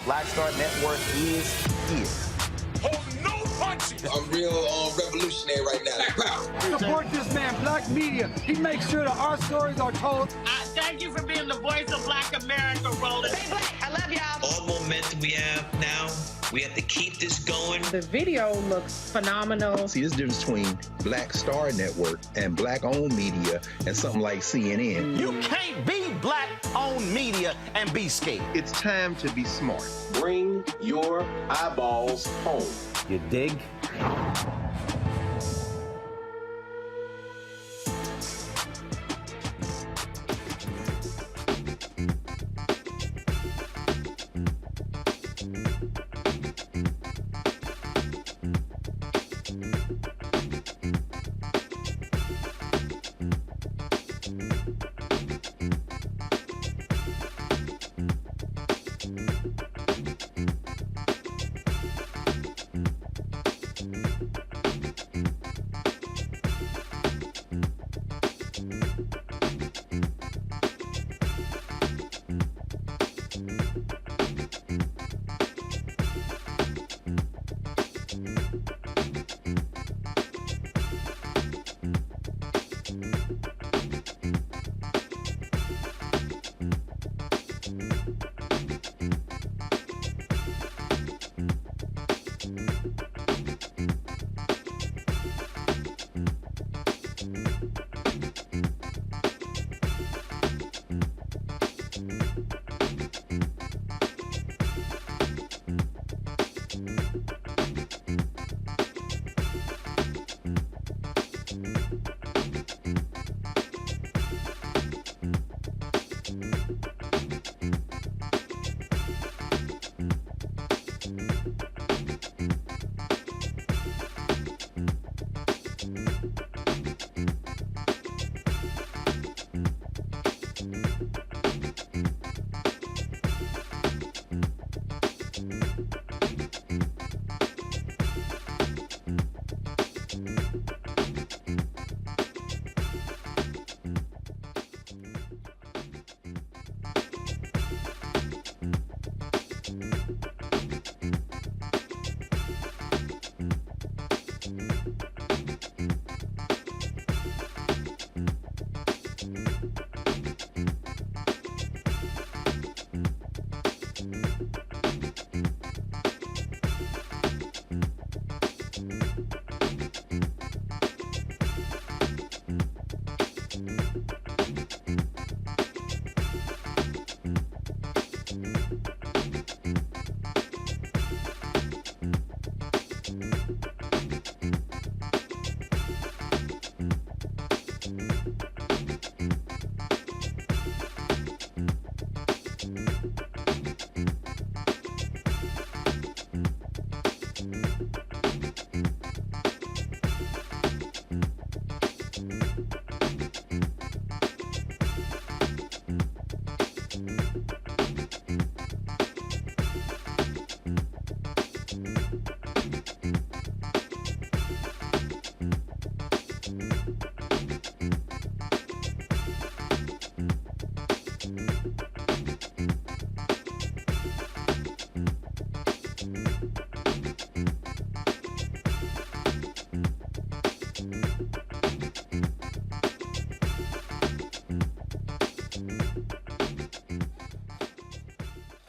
Black Star Network is here. Hold no punches. I'm real revolutionary right now. Support this man, Black Media. He makes sure that our stories are told. Thank you for being the voice of Black America, Roland. Stay black. I love y'all. All momentum we have now, we have to keep this going. The video looks phenomenal. See, this difference between Black Star Network and Black-owned media and something like CNN. You can't be Black-owned media and be scared. It's time to be smart. Bring your eyeballs home. You dig?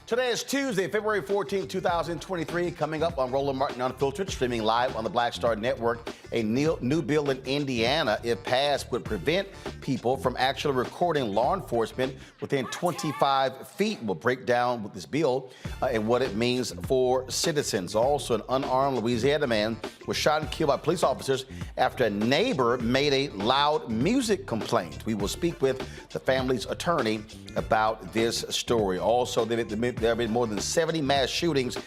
Today is Tuesday, February 14, 2023. Coming up on Roland Martin Unfiltered, streaming live on the Black Star Network. A new bill in Indiana, if passed, would prevent people from actually recording law enforcement within 25 feet. We'll break down with this bill and what it means for citizens. Also, an unarmed Louisiana man was shot and killed by police officers after a neighbor made a loud music complaint. We will speak with the family's attorney about this story. Also, there have been more than 70 mass shootings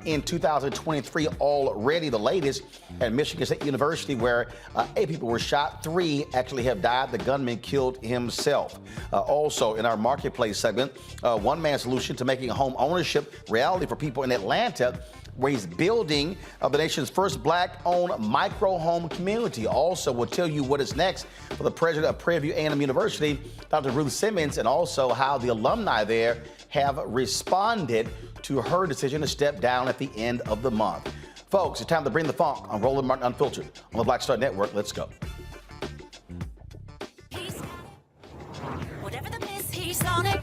in 2023 already. The latest at Michigan State University, where 8 people were shot, 3 actually have died. The gunman killed himself. Also, in our marketplace segment, one man's solution to making home ownership reality for people in Atlanta, where he's building the nation's first black-owned micro-home community. Also, we'll tell you what is next for the president of Prairie View A&M University, Dr. Ruth Simmons, and also how the alumni there have responded to her decision to step down at the end of the month. Folks, it's time to bring the funk on Roland Martin Unfiltered on the Black Star Network. Let's go. Whatever the miss, he's on it.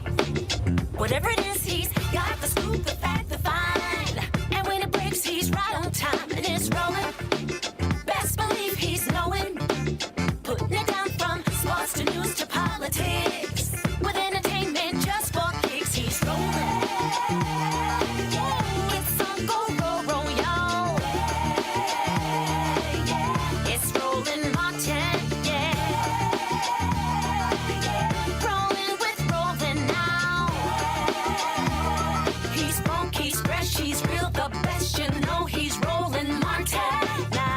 Whatever it is, he's got the scoop, the fact, the find. And when it breaks, he's right on time and it's rolling. Best believe he's knowing. Putting it down from sports to news to politics. With entertainment just for kicks, he's rolling. It's on go, roll, y'all. It's Roland Martin, yeah. Rolling with Roland now. He's funk, he's fresh, he's real, the best, you know he's Roland Martin now.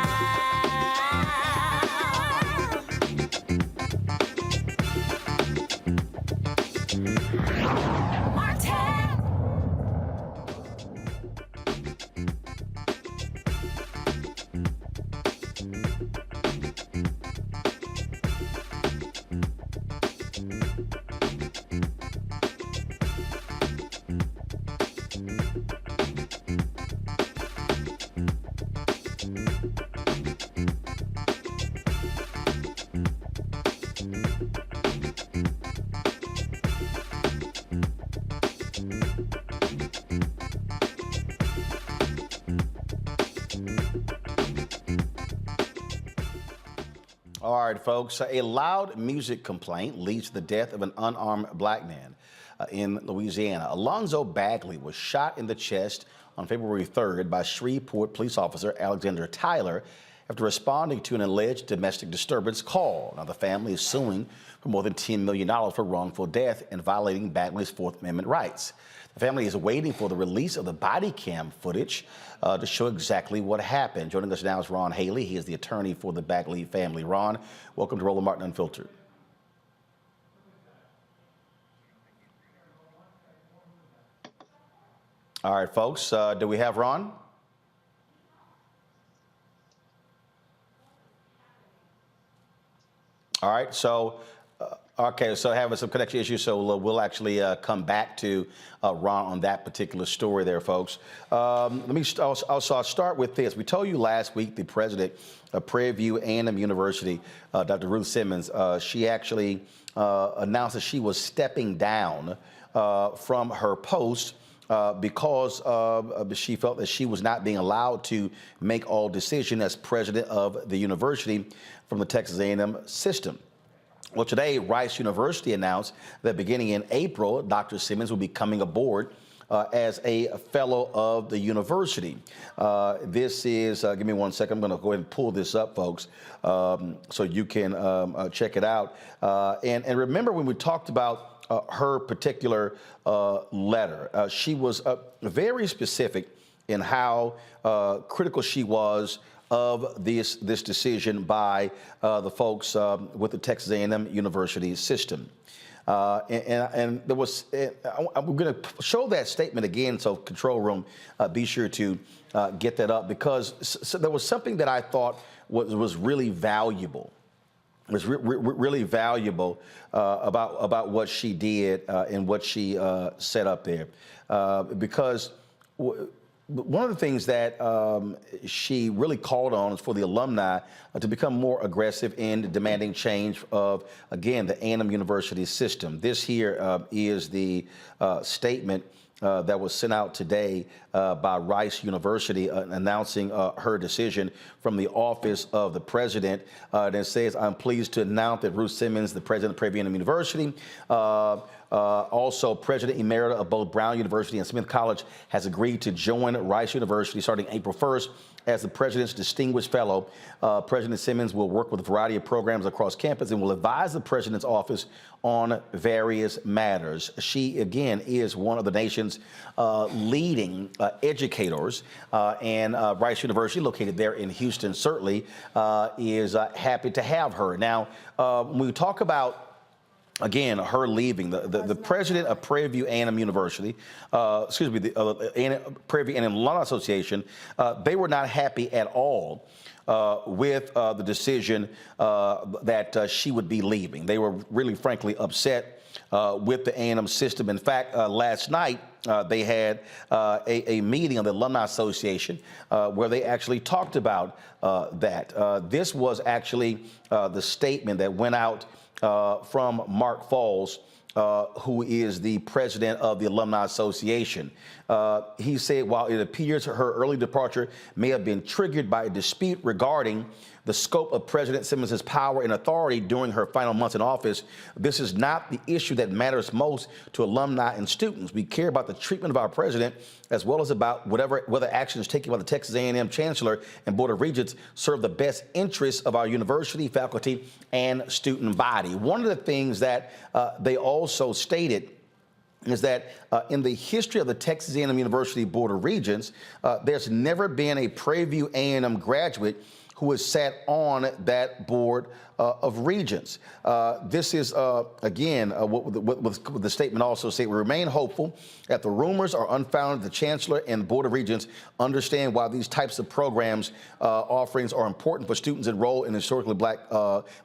All right, folks, a loud music complaint leads to the death of an unarmed black man in Louisiana. Alonzo Bagley was shot in the chest on February 3rd by Shreveport police officer Alexander Tyler after responding to an alleged domestic disturbance call. Now, the family is suing for more than $10 million for wrongful death and violating Bagley's Fourth Amendment rights. The family is waiting for the release of the body cam footage to show exactly what happened. Joining us now is Ron Haley. He is the attorney for the Bagley family. Ron, welcome to Roland Martin Unfiltered. All right, folks, do we have Ron? All right, so, okay, so having some connection issues, so we'll actually come back to Ron on that particular story there, folks. Let me also I'll start with this. We told you last week the president of Prairie View A&M University, Dr. Ruth Simmons, she actually announced that she was stepping down from her post because she felt that she was not being allowed to make all decisions as president of the university from the Texas A&M system. Well, today, Rice University announced that beginning in April, Dr. Simmons will be coming aboard as a fellow of the university. This is, give me one second, I'm going to go ahead and pull this up, folks, so you can check it out. And remember when we talked about her particular letter, she was very specific in how critical she was of this decision by the folks with the Texas A&M University system. And there was, I'm going to show that statement again, so control room, be sure to get that up, because there was something that I thought was really valuable. It was really valuable about what she did and what she set up there, because one of the things that she really called on is for the alumni to become more aggressive in demanding change of, again, the A&M University system. This here is the statement that was sent out today by Rice University announcing her decision from the office of the president. And it says, I'm pleased to announce that Ruth Simmons, the president of Prairie View University, also president emerita of both Brown University and Smith College, has agreed to join Rice University starting April 1st as the president's distinguished fellow. President Simmons will work with a variety of programs across campus and will advise the president's office on various matters. She, again, is one of the nation's leading educators, and Rice University, located there in Houston, certainly is happy to have her. Now, when we talk about, again, her leaving, the president of Prairie View A&M University, the Prairie View A&M Alumni Association, they were not happy at all with the decision that she would be leaving. They were really, frankly, upset with the A&M system. In fact, last night, they had a meeting of the Alumni Association where they actually talked about that. This was actually the statement that went out from Mark Falls, who is the president of the Alumni Association. He said, while it appears her early departure may have been triggered by a dispute regarding the scope of President Simmons' power and authority during her final months in office, this is not the issue that matters most to alumni and students. We care about the treatment of our president, as well as about whether actions taken by the Texas A&M Chancellor and Board of Regents serve the best interests of our university, faculty, and student body. One of the things that they also stated is that in the history of the Texas A&M University Board of Regents, there's never been a Prairie View A&M graduate who has sat on that board of regents. This is, again, what the statement also said. We remain hopeful that the rumors are unfounded. The Chancellor and the Board of Regents understand why these types of programs offerings are important for students enrolled in a historically black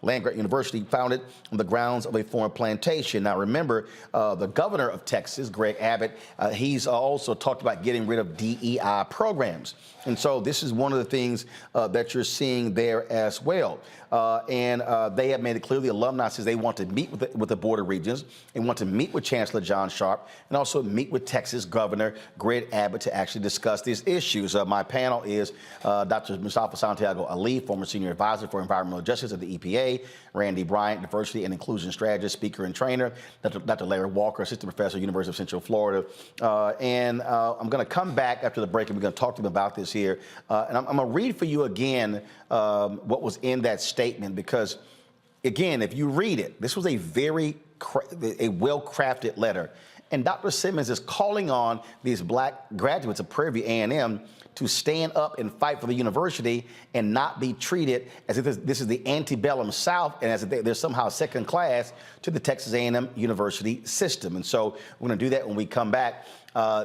land-grant university founded on the grounds of a foreign plantation. Now, remember, the governor of Texas, Greg Abbott, he's also talked about getting rid of DEI programs. And so this is one of the things that you're seeing there as well. And they have made it clear, the alumni says they want to meet with the Board of Regents and want to meet with Chancellor John Sharp and also meet with Texas Governor Greg Abbott to actually discuss these issues. My panel is Dr. Mustafa Santiago Ali, former Senior Advisor for Environmental Justice at the EPA, Randy Bryant, Diversity and Inclusion Strategist, Speaker and Trainer, Dr. Larry Walker, Assistant Professor, University of Central Florida. And I'm going to come back after the break and we're going to talk to them about this here. And I'm going to read for you again what was in that statement, because, again, if you read it, this was a very well-crafted letter. And Dr. Simmons is calling on these black graduates of Prairie View A&M to stand up and fight for the university and not be treated as if this is the antebellum South and as if they're somehow second class to the Texas A&M University system. And so we're going to do that when we come back.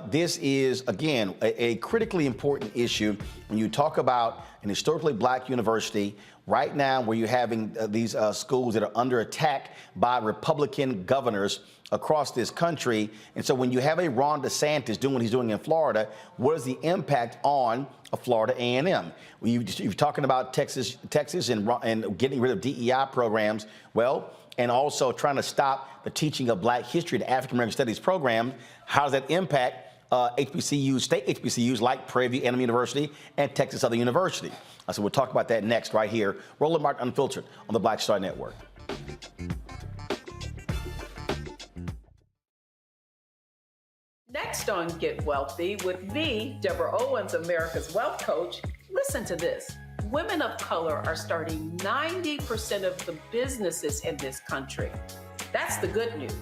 This is, again, a critically important issue when you talk about an historically black university right now where you're having these schools that are under attack by Republican governors across this country. And so when you have a Ron DeSantis doing what he's doing in Florida, what is the impact on a Florida A&M? You're talking about Texas and getting rid of DEI programs, well, and also trying to stop the teaching of black history, the African American Studies program. How does that impact HBCUs, state HBCUs like Prairie View A&M University and Texas Southern University? So we'll talk about that next right here. Roland Martin Unfiltered on the Black Star Network. Next on Get Wealthy with me, Deborah Owens, America's Wealth Coach. Listen to this. Women of color are starting 90% of the businesses in this country. That's the good news.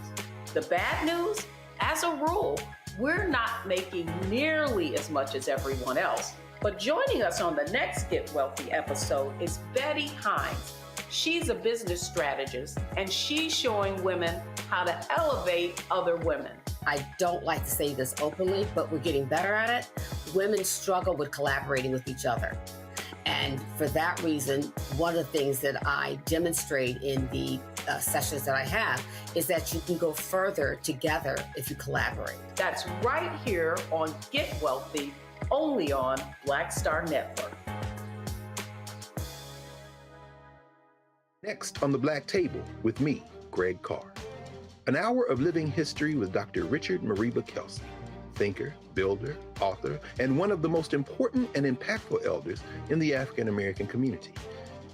The bad news, as a rule, we're not making nearly as much as everyone else. But joining us on the next Get Wealthy episode is Betty Hines. She's a business strategist, and she's showing women how to elevate other women. I don't like to say this openly, but we're getting better at it. Women struggle with collaborating with each other. And for that reason, one of the things that I demonstrate in the sessions that I have is that you can go further together if you collaborate. That's right here on Get Wealthy, only on Black Star Network. Next on the Black Table with me, Greg Carr. An hour of living history with Dr. Richard Mariba Kelsey, thinker, builder, author, and one of the most important and impactful elders in the African American community.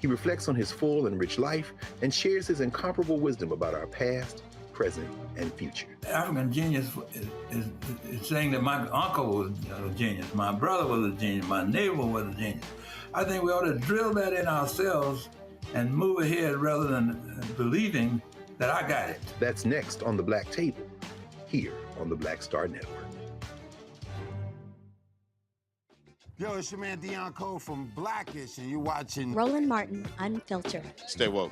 He reflects on his full and rich life and shares his incomparable wisdom about our past, present, and future. African genius is saying that my uncle was a genius, my brother was a genius, my neighbor was a genius. I think we ought to drill that in ourselves and move ahead rather than believing that I got it. That's next on the Black Table, here on the Black Star Network. Yo, it's your man Dion Cole from Blackish, and you're watching Roland Martin Unfiltered. Stay woke.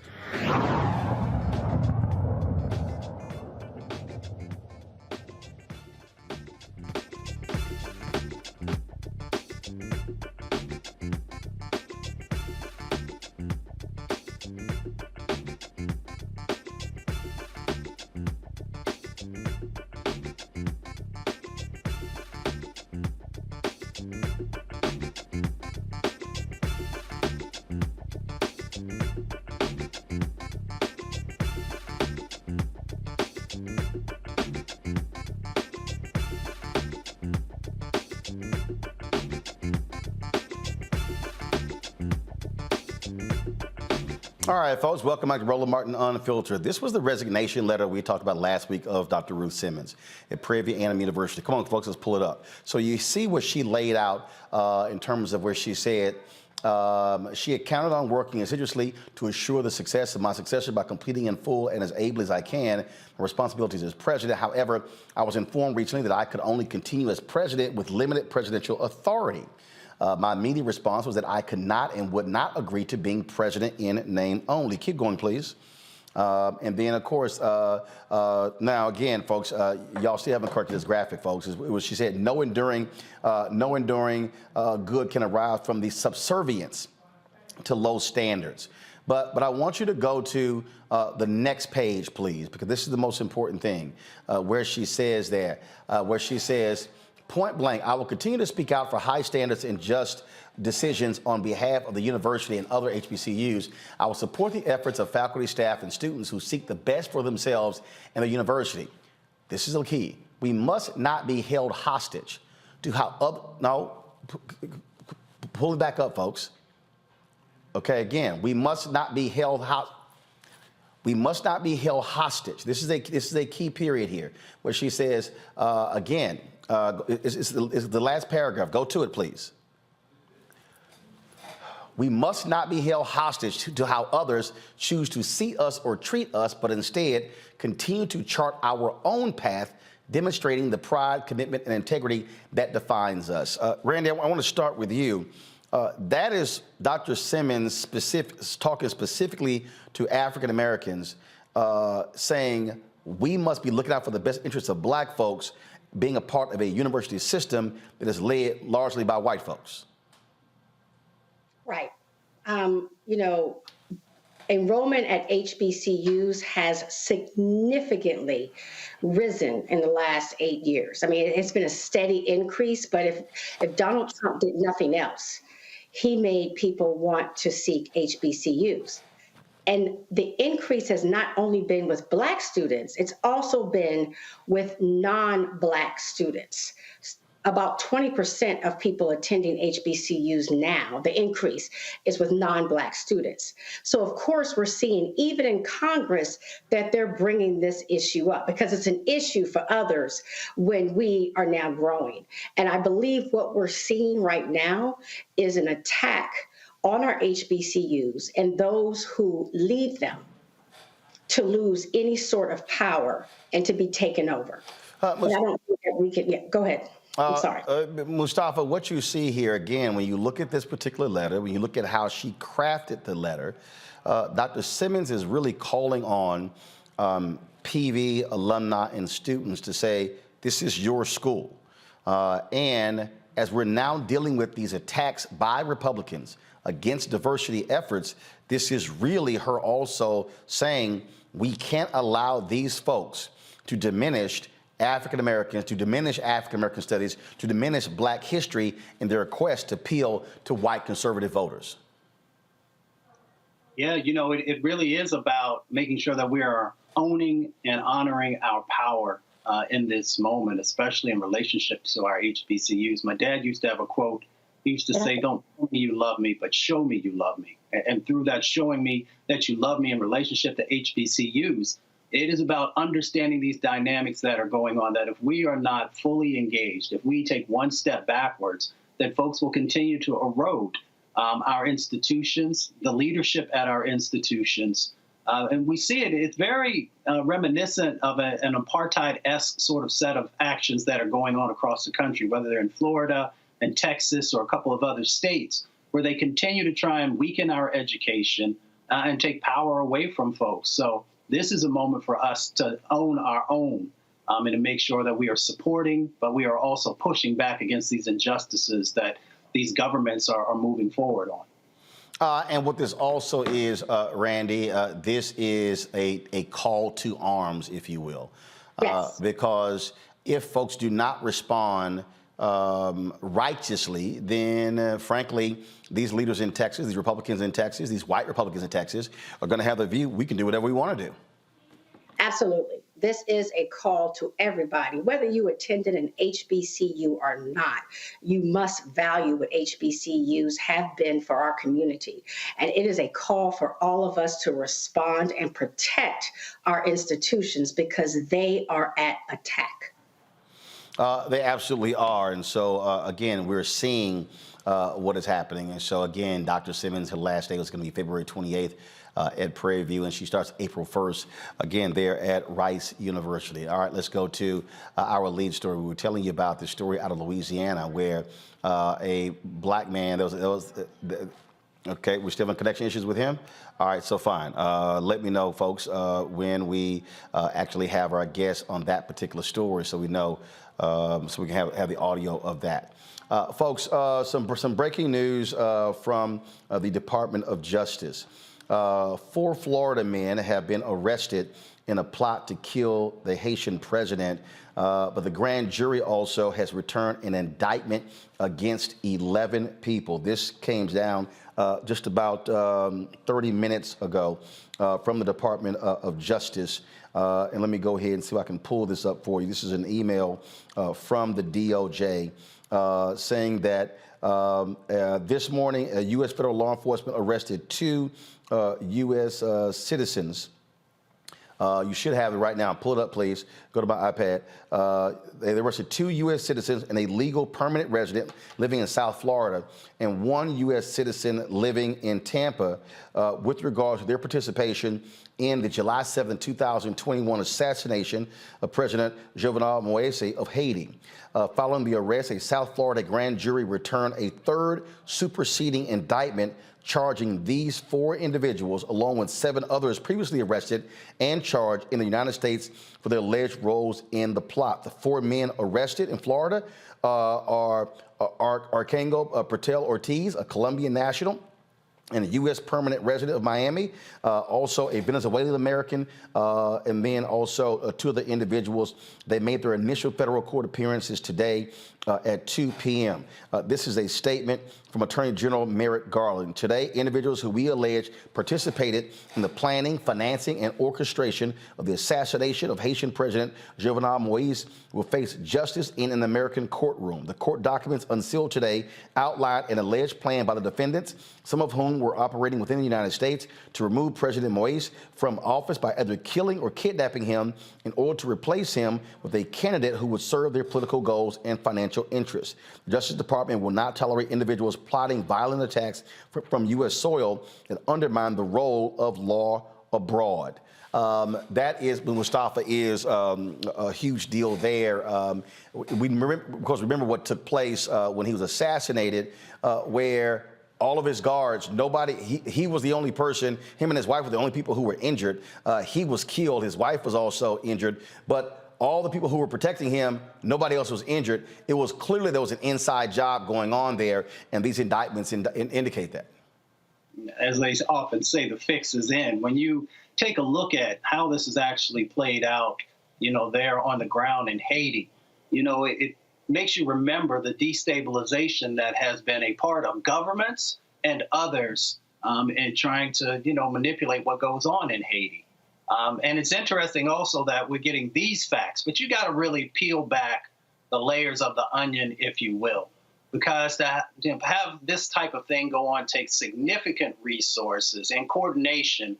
All right, folks, welcome back to Roland Martin Unfiltered. This was the resignation letter we talked about last week of Dr. Ruth Simmons at Prairie View University. Come on, folks, let's pull it up. So you see what she laid out in terms of where she said she had counted on working assiduously to ensure the success of my successor by completing in full and as ably as I can my responsibilities as president. However, I was informed recently that I could only continue as president with limited presidential authority. My immediate response was that I could not and would not agree to being president in name only. Keep going, please. And then, of course, now again, folks, y'all still haven't corrected this graphic, folks. It was, she said, no enduring good can arise from the subservience to low standards. But I want you to go to the next page, please, because this is the most important thing, where she says there, point blank, I will continue to speak out for high standards and just decisions on behalf of the university and other HBCUs. I will support the efforts of faculty, staff, and students who seek the best for themselves and the university. This is the key. We must not be held hostage to how pull it back up, folks. Okay, again, we must not be held hostage. This is a key period here, where she says again. It's the last paragraph. Go to it, please. We must not be held hostage to how others choose to see us or treat us, but instead continue to chart our own path, demonstrating the pride, commitment, and integrity that defines us. Randy, I want to start with you. That is Dr. Simmons talking specifically to African Americans, saying we must be looking out for the best interests of black folks, being a part of a university system that is led largely by white folks. Right. Enrollment at HBCUs has significantly risen in the last 8 years. I mean, it's been a steady increase, but if Donald Trump did nothing else, he made people want to seek HBCUs. And the increase has not only been with Black students, it's also been with non-Black students. About 20% of people attending HBCUs now, the increase is with non-Black students. So of course, we're seeing even in Congress that they're bringing this issue up because it's an issue for others when we are now growing. And I believe what we're seeing right now is an attack on our HBCUs and those who lead them to lose any sort of power and to be taken over. I don't think that we can, go ahead. I'm sorry. Mustafa, what you see here, again, when you look at this particular letter, when you look at how she crafted the letter, Dr. Simmons is really calling on PV alumni and students to say, this is your school. And as we're now dealing with these attacks by Republicans against diversity efforts, this is really her also saying we can't allow these folks to diminish African Americans, to diminish African American studies, to diminish Black history in their quest to appeal to white conservative voters. Yeah, you know, it really is about making sure that we are owning and honoring our power in this moment, especially in relationship to our HBCUs. My dad used to have a quote. He used to say, don't tell me you love me, but show me you love me. And through that showing me that you love me in relationship to HBCUs, it is about understanding these dynamics that are going on, that if we are not fully engaged, if we take one step backwards, that folks will continue to erode our institutions, the leadership at our institutions. And we see it, it's very reminiscent of an apartheid-esque sort of set of actions that are going on across the country, whether they're in Florida and Texas or a couple of other states, where they continue to try and weaken our education and take power away from folks. So this is a moment for us to own our own and to make sure that we are supporting, but we are also pushing back against these injustices that these governments are moving forward on. And what this also is, Randy, this is a call to arms, if you will. Yes. Because if folks do not respond righteously, then frankly, these leaders in Texas, these Republicans in Texas, these white Republicans in Texas are going to have the view we can do whatever we want to do. Absolutely. This is a call to everybody, whether you attended an HBCU or not. You must value what HBCUs have been for our community. And it is a call for all of us to respond and protect our institutions because they are at attack. They absolutely are. And so, again, we're seeing what is happening. And so, again, Dr. Simmons, her last day was going to be February 28th. At Prairie View, and she starts April 1st, again, there at Rice University. All right, let's go to our lead story. We were telling you about the story out of Louisiana where a black man, okay, we're still having connection issues with him? All right, so fine. Let me know, folks, when we actually have our guest on that particular story so we know, so we can have the audio of that. Folks, some breaking news from the Department of Justice. 4 Florida men have been arrested in a plot to kill the Haitian president, but the grand jury also has returned an indictment against 11 people. This came down just about 30 minutes ago from the Department of Justice. And let me go ahead and see if I can pull this up for you. This is an email from the DOJ saying that this morning, U.S. federal law enforcement arrested 2 U.S. citizens. You should have it right now. Pull it up, please. Go to my iPad. They arrested 2 U.S. citizens and a legal permanent resident living in South Florida and 1 U.S. citizen living in Tampa with regard to their participation in the July 7, 2021 assassination of President Jovenel Moise of Haiti. Following the arrest, a South Florida grand jury returned a 3rd superseding indictment charging these 4 individuals, along with 7 others previously arrested and charged in the United States for their alleged roles in the plot. The 4 men arrested in Florida are Arcangel Patel Ortiz, a Colombian national, and a U.S. permanent resident of Miami, also a Venezuelan American, and then also 2 other individuals. They made their initial federal court appearances today at 2 p.m. This is a statement from Attorney General Merrick Garland. Today, individuals who we allege participated in the planning, financing, and orchestration of the assassination of Haitian President Jovenel Moise will face justice in an American courtroom. The court documents unsealed today outline an alleged plan by the defendants, some of whom were operating within the United States, to remove President Moise from office by either killing or kidnapping him in order to replace him with a candidate who would serve their political goals and financial interests. The Justice Department will not tolerate individuals plotting violent attacks from U.S. soil that undermine the role of law abroad. That is, Mustafa, is a huge deal there. We remember, because remember what took place when he was assassinated, where all of his guards, nobody, he was the only person, him and his wife were the only people who were injured. He was killed. His wife was also injured. But all the people who were protecting him, nobody else was injured. It was clearly there was an inside job going on there, and these indictments indicate that. As they often say, the fix is in. When you take a look at how this is actually played out, there on the ground in Haiti, it makes you remember the destabilization that has been a part of governments and others in trying to, manipulate what goes on in Haiti. And it's interesting also that we're getting these facts, but you got to really peel back the layers of the onion, if you will, because to have this type of thing go on takes significant resources and coordination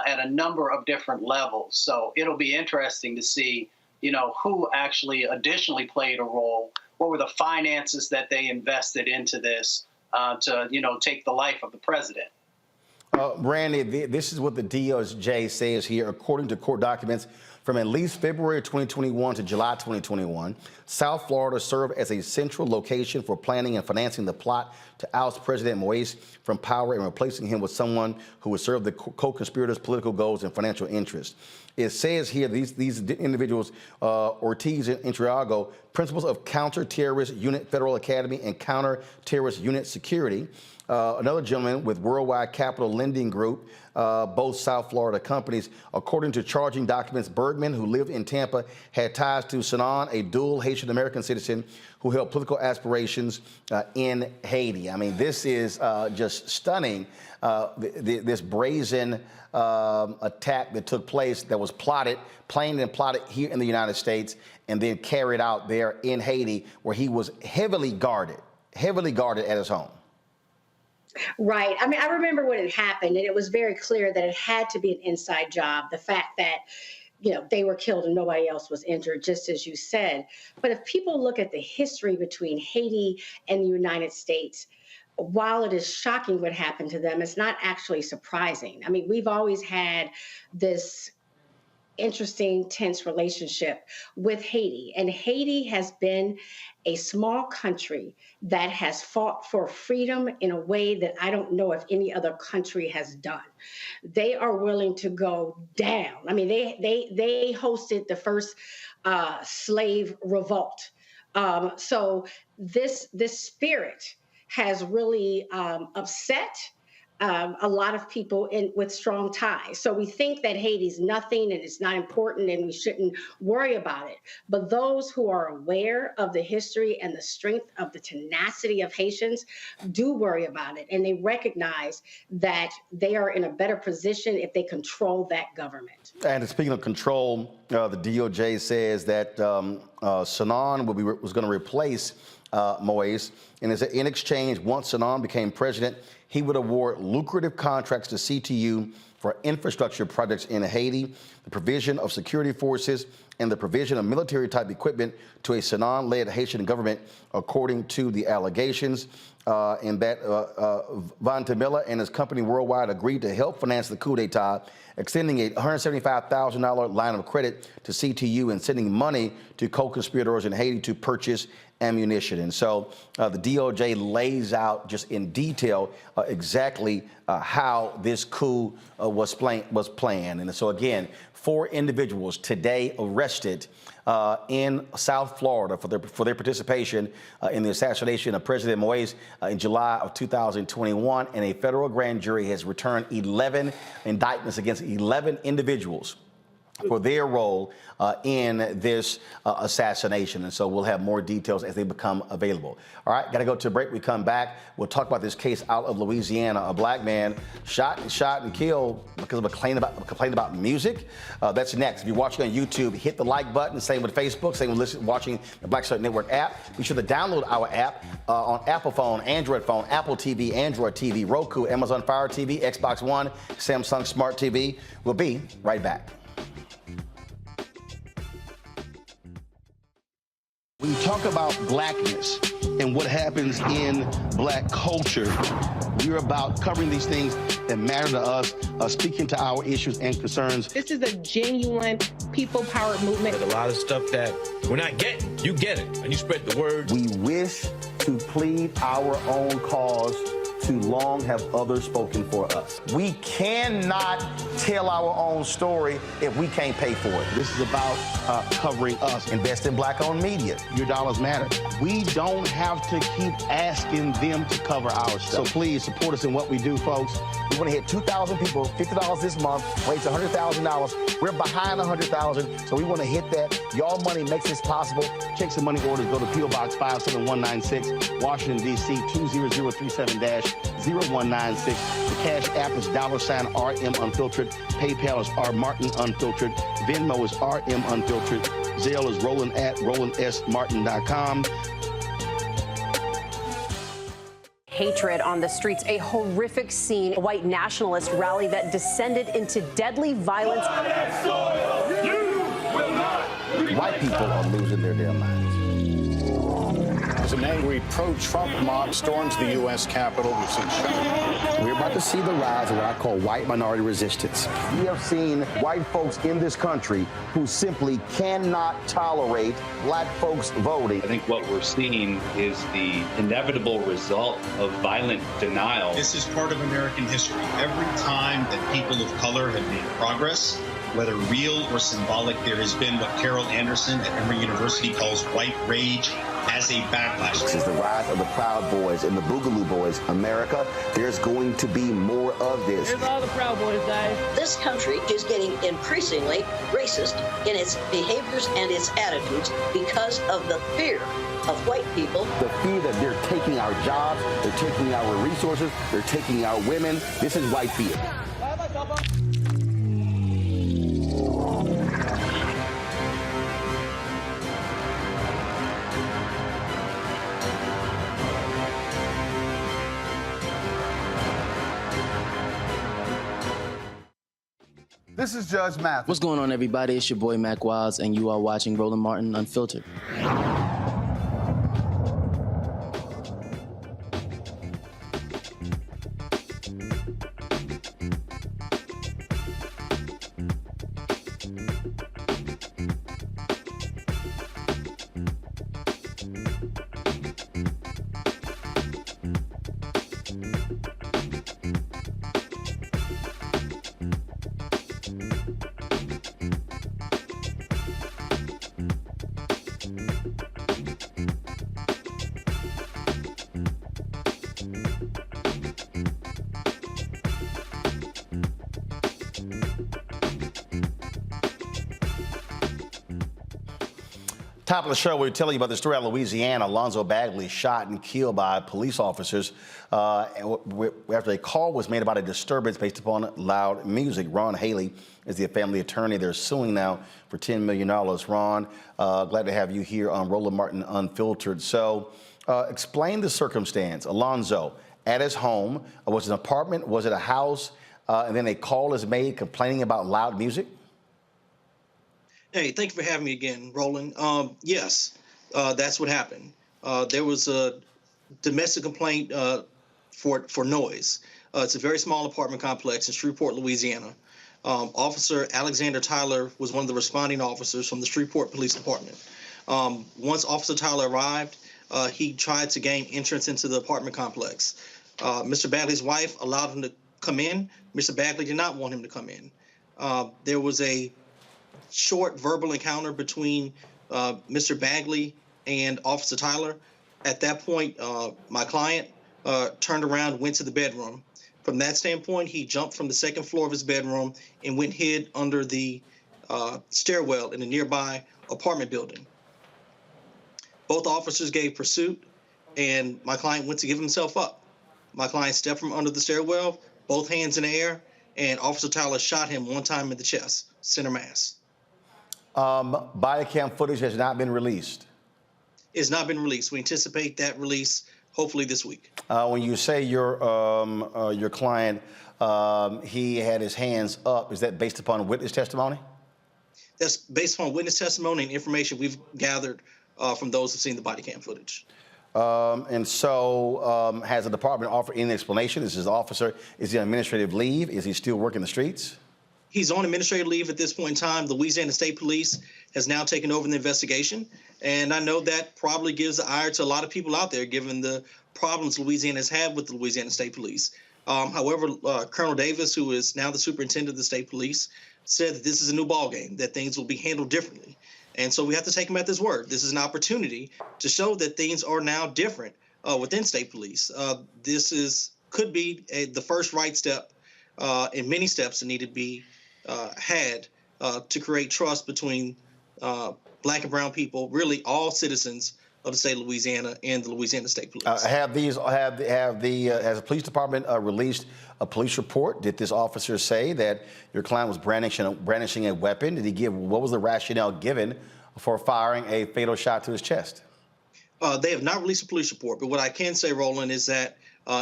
at a number of different levels. So it'll be interesting to see who actually additionally played a role, what were the finances that they invested into this to, take the life of the president. Randy, this is what the DOJ says here. According to court documents from at least February 2021 to July 2021, South Florida served as a central location for planning and financing the plot to oust President Moise from power and replacing him with someone who would serve the co-conspirators' political goals and financial interests. It says here these individuals, Ortiz and Intriago, principals of Counter-Terrorist Unit Federal Academy and Counter-Terrorist Unit Security. Another gentleman with Worldwide Capital Lending Group, both South Florida companies. According to charging documents, Bergman, who lived in Tampa, had ties to Sinan, a dual Haitian-American citizen who held political aspirations in Haiti. I mean, this is just stunning, this brazen attack that took place that was planned and plotted here in the United States and then carried out there in Haiti, where he was heavily guarded at his home. Right. I mean, I remember when it happened, and it was very clear that it had to be an inside job. The fact that, they were killed and nobody else was injured, just as you said. But if people look at the history between Haiti and the United States, while it is shocking what happened to them, it's not actually surprising. I mean, we've always had this interesting, tense relationship with Haiti. And Haiti has been a small country that has fought for freedom in a way that I don't know if any other country has done. They are willing to go down. I mean, they hosted the first slave revolt. So this spirit has really upset a lot of people with strong ties. So we think that Haiti's nothing and it's not important and we shouldn't worry about it. But those who are aware of the history and the strength of the tenacity of Haitians do worry about it. And they recognize that they are in a better position if they control that government. And speaking of control, the DOJ says that Sinan was going to replace Moise. And in exchange, once Sinan became president, he would award lucrative contracts to CTU for infrastructure projects in Haiti, the provision of security forces, and the provision of military-type equipment to a Sinan-led Haitian government, according to the allegations. And that Vantamilla and his company Worldwide agreed to help finance the coup d'etat, extending a $175,000 line of credit to CTU and sending money to co-conspirators in Haiti to purchase ammunition. And so the DOJ lays out just in detail exactly how this coup was planned. And so again, 4 individuals today arrested in South Florida for their participation in the assassination of President Moise in July of 2021. And a federal grand jury has returned 11 indictments against 11 individuals for their role in this assassination. And so we'll have more details as they become available. All right, got to go to a break. We come back. We'll talk about this case out of Louisiana. A black man shot and killed because of a complaint about music. That's next. If you're watching on YouTube, hit the like button. Same with Facebook. Same with watching the Black Star Network app. Be sure to download our app on Apple phone, Android phone, Apple TV, Android TV, Roku, Amazon Fire TV, Xbox One, Samsung Smart TV. We'll be right back. When you talk about blackness and what happens in black culture, we're about covering these things that matter to us, speaking to our issues and concerns. This is a genuine people-powered movement. There's a lot of stuff that we're not getting. You get it, and you spread the word. We wish to plead our own cause to Too long have others spoken for us. We cannot tell our own story if we can't pay for it. This is about covering us. Invest in black-owned media. Your dollars matter. We don't have to keep asking them to cover our stuff. So please support us in what we do, folks. We want to hit 2,000 people, $50 this month, raise $100,000. We're behind 100,000, so we want to hit that. Y'all money makes this possible. Checks and money orders go to P.O. Box 57196, Washington, D.C. 20037-0196. The Cash App is $RM Unfiltered. PayPal is R Martin Unfiltered. Venmo is RM Unfiltered. Zelle is Roland at RolandSMartin.com. Hatred on the streets, a horrific scene, a white nationalist rally that descended into deadly violence. White people are losing their damn minds. As an angry pro-Trump mob storms the U.S. Capitol, we've seen shooting. We're about to see the rise of what I call white minority resistance. We have seen white folks in this country who simply cannot tolerate black folks voting. I think what we're seeing is the inevitable result of violent denial. This is part of American history. Every time that people of color have made progress, whether real or symbolic, there has been what Carol Anderson at Emory University calls white rage as a backlash. This is the rise of the Proud Boys and the Boogaloo Boys. America, there's going to be more of this. Here's all the Proud Boys, guys. This country is getting increasingly racist in its behaviors and its attitudes because of the fear of white people. The fear that they're taking our jobs, they're taking our resources, they're taking our women. This is white fear. This is Judge Mathis. What's going on, everybody? It's your boy, Mac Wiles, and you are watching Roland Martin Unfiltered. Top of the show, we're telling you about the story out of Louisiana. Alonzo Bagley shot and killed by police officers after a call was made about a disturbance based upon loud music. Ron Haley is the family attorney. They're suing now for $10 million. Ron, glad to have you here on Roland Martin Unfiltered. So explain the circumstance. Alonzo, at his home, was it an apartment? Was it a house? And then a call is made complaining about loud music? Hey, thank you for having me again, Roland. Yes, that's what happened. There was a domestic complaint for noise. It's a very small apartment complex in Shreveport, Louisiana. Officer Alexander Tyler was one of the responding officers from the Shreveport Police Department. Once Officer Tyler arrived, he tried to gain entrance into the apartment complex. Mr. Bagley's wife allowed him to come in. Mr. Bagley did not want him to come in. There was a short verbal encounter between Mr. Bagley and Officer Tyler. At that point, my client turned around, went to the bedroom. From that standpoint, he jumped from the second floor of his bedroom and went hid under the stairwell in a nearby apartment building. Both officers gave pursuit, and my client went to give himself up. My client stepped from under the stairwell, both hands in the air, and Officer Tyler shot him one time in the chest, center mass. Body cam footage has not been released. It's not been released. We anticipate that release hopefully this week. When you say your client, he had his hands up, is that based upon witness testimony? That's based upon witness testimony and information we've gathered from those who've seen the body cam footage. And so has the department offered any explanation? Is his officer, is he on administrative leave? Is he still working the streets? He's on administrative leave at this point in time. The Louisiana State Police has now taken over the investigation, And I know that probably gives the ire to a lot of people out there, given the problems Louisiana has had with the Louisiana State Police. However, Colonel Davis, who is now the superintendent of the state police, said that this is a new ballgame, that things will be handled differently. And so we have to take him at his word. This is an opportunity to show that things are now different within state police. This could be the first right step in many steps that need to be had to create trust between Black and brown people, really all citizens of the state of Louisiana and the Louisiana State Police. Has the police department released a police report? Did this officer say that your client was brandishing a weapon? What was the rationale given for firing a fatal shot to his chest? They have not released a police report, but what I can say, Roland, is that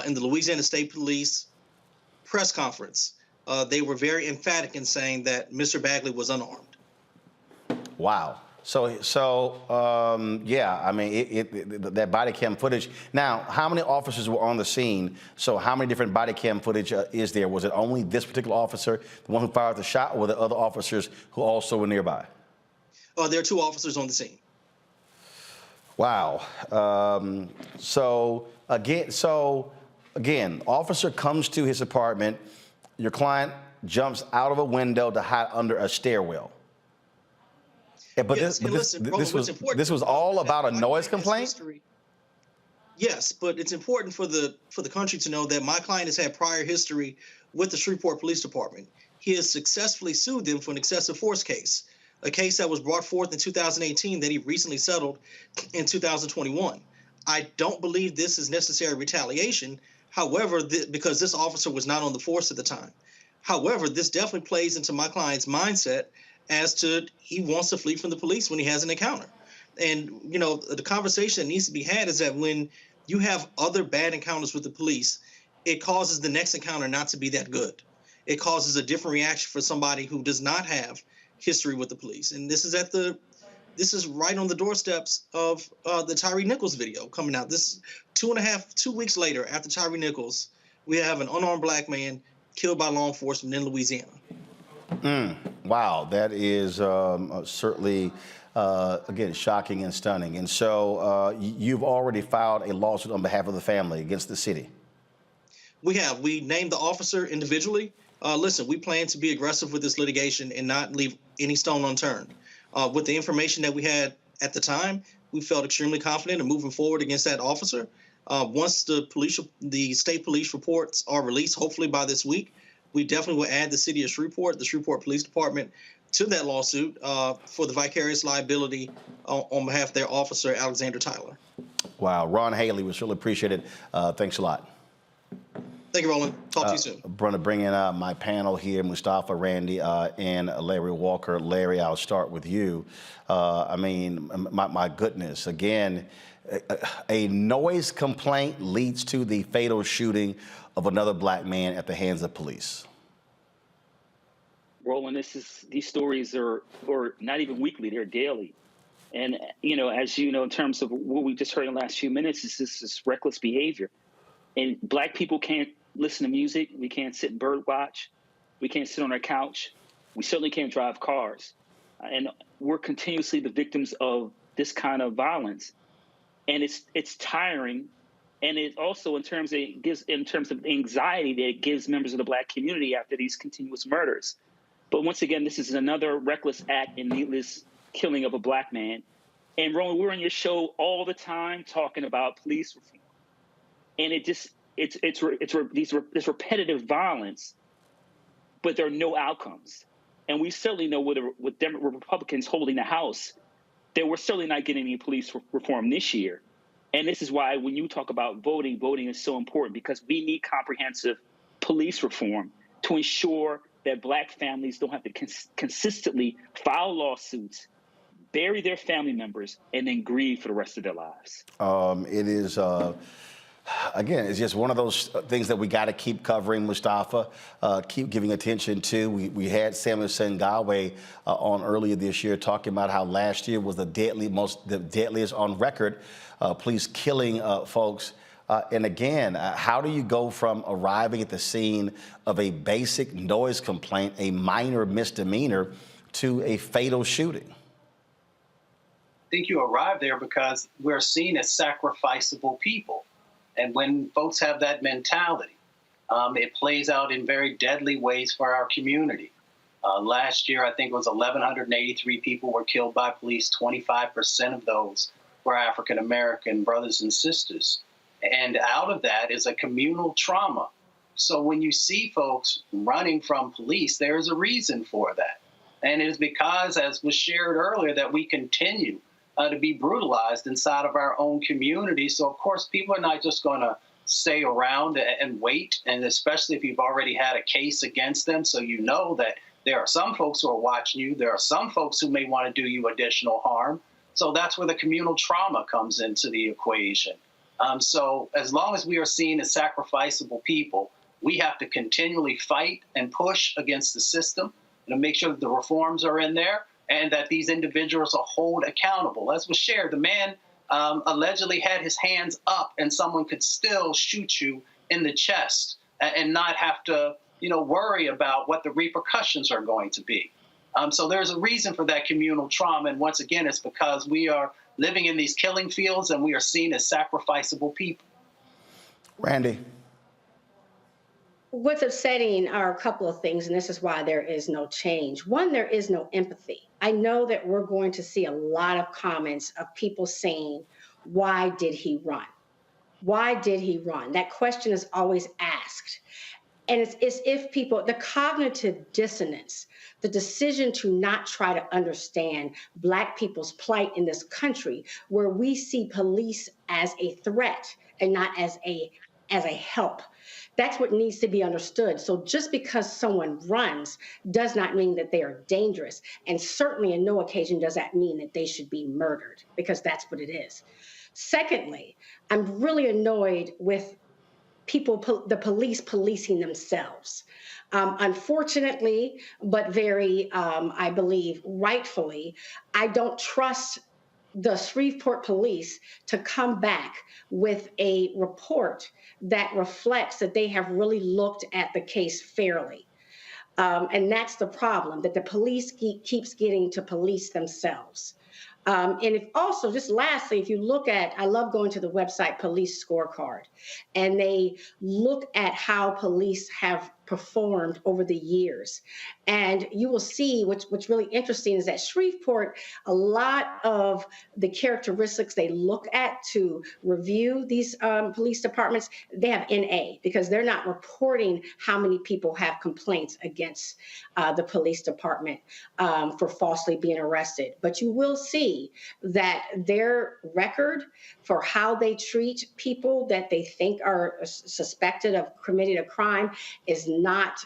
in the Louisiana State Police press conference, they were very emphatic in saying that Mr. Bagley was unarmed. Wow. Yeah, I mean, that body cam footage. Now, how many officers were on the scene? So how many different body cam footage is there? Was it only this particular officer, the one who fired the shot, or were there other officers who also were nearby? There are 2 officers on the scene. Wow. So again, officer comes to his apartment. Your client jumps out of a window to hide under a stairwell. Yeah, but yes, this was all about a noise complaint? Yes, but it's important for the country to know that my client has had prior history with the Shreveport Police Department. He has successfully sued them for an excessive force case, a case that was brought forth in 2018 that he recently settled in 2021. I don't believe this is necessary retaliation. However, because this officer was not on the force at the time. However, this definitely plays into my client's mindset as to he wants to flee from the police when he has an encounter. And, you know, the conversation that needs to be had is that when you have other bad encounters with the police, it causes the next encounter not to be that good. It causes a different reaction for somebody who does not have history with the police. And this is right on the doorsteps of the Tyree Nichols video coming out. This is 2 weeks later after Tyree Nichols, we have an unarmed Black man killed by law enforcement in Louisiana. Wow, that is certainly, again, shocking and stunning. And so you've already filed a lawsuit on behalf of the family against the city. We have. We named the officer individually. Listen, we plan to be aggressive with this litigation and not leave any stone unturned. With the information that we had at the time, we felt extremely confident in moving forward against that officer. Once the state police reports are released, hopefully by this week, we definitely will add the city of Shreveport, the Shreveport Police Department, to that lawsuit for the vicarious liability on behalf of their officer, Alexander Tyler. Wow. Ron Haley, we really appreciate it. Thanks a lot. Thank you, Roland. Talk to you soon. I'm going to bring in my panel here, Mustafa, Randy, and Larry Walker. Larry, I'll start with you. I mean, my goodness, again, a noise complaint leads to the fatal shooting of another Black man at the hands of police. Roland, these stories are not even weekly, they're daily. And, you know, as you know, in terms of what we just heard in the last few minutes, is this reckless behavior. And Black people can't listen to music. We can't sit and bird watch. We can't sit on our couch. We certainly can't drive cars. And we're continuously the victims of this kind of violence. And it's tiring. And it also, in terms of anxiety that it gives members of the Black community after these continuous murders. But once again, this is another reckless act and needless killing of a Black man. And Roland, we're on your show all the time talking about police reform. And it's repetitive violence, but there are no outcomes. And we certainly know with Republicans holding the House, that we're certainly not getting any police reform this year. And this is why when you talk about voting is so important, because we need comprehensive police reform to ensure that Black families don't have to consistently file lawsuits, bury their family members, and then grieve for the rest of their lives. It is, again, it's just one of those things that we got to keep covering, Mustafa, keep giving attention to. We had Samuel Sengawe on earlier this year talking about how last year was the deadliest on record, police killing folks. And again, how do you go from arriving at the scene of a basic noise complaint, a minor misdemeanor, to a fatal shooting? think you arrive there because we're seen as sacrificable people. And when folks have that mentality, it plays out in very deadly ways for our community. Last year, I think it was 1,183 people were killed by police. 25% of those were African-American brothers and sisters. And out of that is a communal trauma. So when you see folks running from police, there is a reason for that. And it is because, as was shared earlier, that we continue to be brutalized inside of our own community. So, of course, people are not just going to stay around and wait, and especially if you've already had a case against them. So you know that there are some folks who are watching you. There are some folks who may want to do you additional harm. So that's where the communal trauma comes into the equation. So as long as we are seen as sacrificable people, we have to continually fight and push against the system to make sure that the reforms are in there and that these individuals are held accountable. As was shared, the man allegedly had his hands up and someone could still shoot you in the chest and not have to, worry about what the repercussions are going to be. So there's a reason for that communal trauma. And once again, it's because we are living in these killing fields and we are seen as sacrificable people. Randy. What's upsetting are a couple of things, and this is why there is no change. One, there is no empathy. I know that we're going to see a lot of comments of people saying, why did he run? Why did he run? That question is always asked. And it's as if people, the cognitive dissonance, the decision to not try to understand Black people's plight in this country, where we see police as a threat and not as a help. That's what needs to be understood. So just because someone runs does not mean that they are dangerous. And certainly in no occasion does that mean that they should be murdered, because that's what it is. Secondly, I'm really annoyed with the police policing themselves. Unfortunately, but very, I believe, rightfully, I don't trust the Shreveport police to come back with a report that reflects that they have really looked at the case fairly. And that's the problem, that the police keeps getting to police themselves. And if also, just lastly, if you look at, I love going to the website Police Scorecard, and they look at how police have performed over the years. And you will see what's really interesting is that Shreveport, a lot of the characteristics they look at to review these police departments, they have NA, because they're not reporting how many people have complaints against the police department for falsely being arrested. But you will see that their record for how they treat people that they think are suspected of committing a crime is not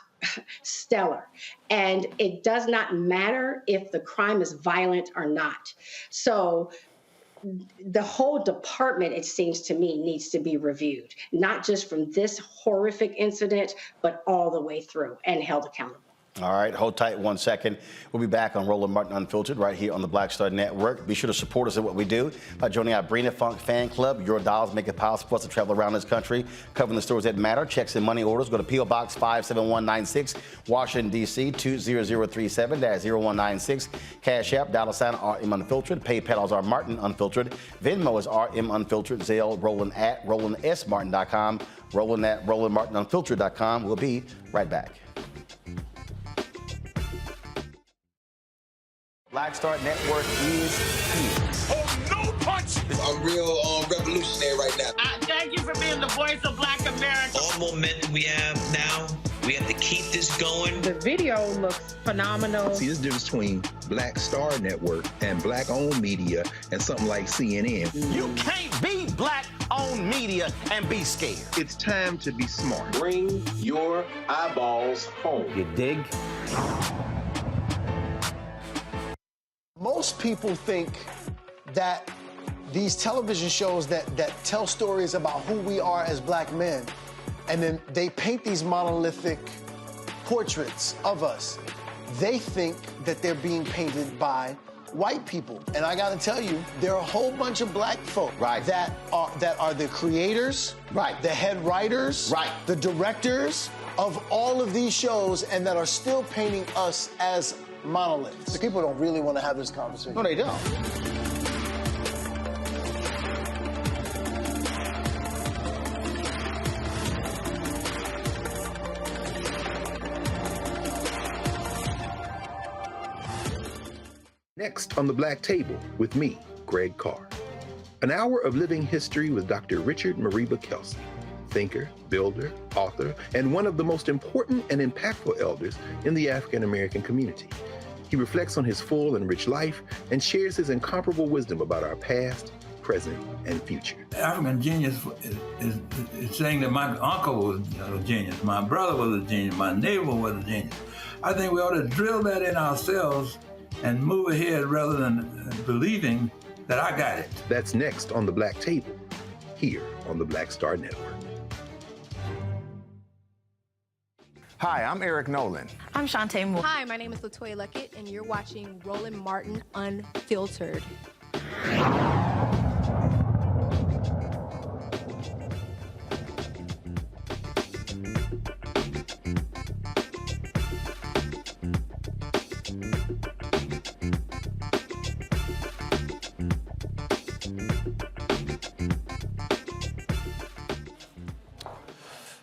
stellar. And it does not matter if the crime is violent or not. So the whole department, it seems to me, needs to be reviewed, not just from this horrific incident, but all the way through and held accountable. All right, hold tight 1 second. We'll be back on Roland Martin Unfiltered right here on the Black Star Network. Be sure to support us in what we do by joining our Brina Funk fan club. Your dollars make it possible for us to travel around this country, covering the stories that matter. Checks and money orders. Go to P.O. Box 57196, Washington, D.C. 20037-0196. Cash App, $RM Unfiltered. PayPal is R Martin Unfiltered. Venmo is RM Unfiltered. Zelle, Roland at RolandSMartin.com. Roland at RolandMartinUnfiltered.com. We'll be right back. Black Star Network is here. Oh, no punch! I'm real revolutionary right now. Thank you for being the voice of Black America. All momentum we have now, we have to keep this going. The video looks phenomenal. See, there's a difference between Black Star Network and Black-owned media and something like CNN. You can't be Black-owned media and be scared. It's time to be smart. Bring your eyeballs home. You dig? Most people think that these television shows that tell stories about who we are as Black men, and then they paint these monolithic portraits of us. They think that they're being painted by white people. And I gotta tell you, there are a whole bunch of Black folk that are the creators, the head writers, the directors of all of these shows, and that are still painting us as monoliths. The people don't really want to have this conversation. No, they don't. Next on the Black Table with me, Greg Carr. An hour of living history with Dr. Richard Mariba Kelsey, thinker, builder, author, and one of the most important and impactful elders in the African American community. He reflects on his full and rich life and shares his incomparable wisdom about our past, present, and future. African genius is saying that my uncle was a genius, my brother was a genius, my neighbor was a genius. I think we ought to drill that in ourselves and move ahead rather than believing that I got it. That's next on the Black Table, here on the Black Star Network. Hi, I'm Eric Nolan. I'm Shantae Moore. Hi, my name is LaToya Luckett, and you're watching Roland Martin Unfiltered.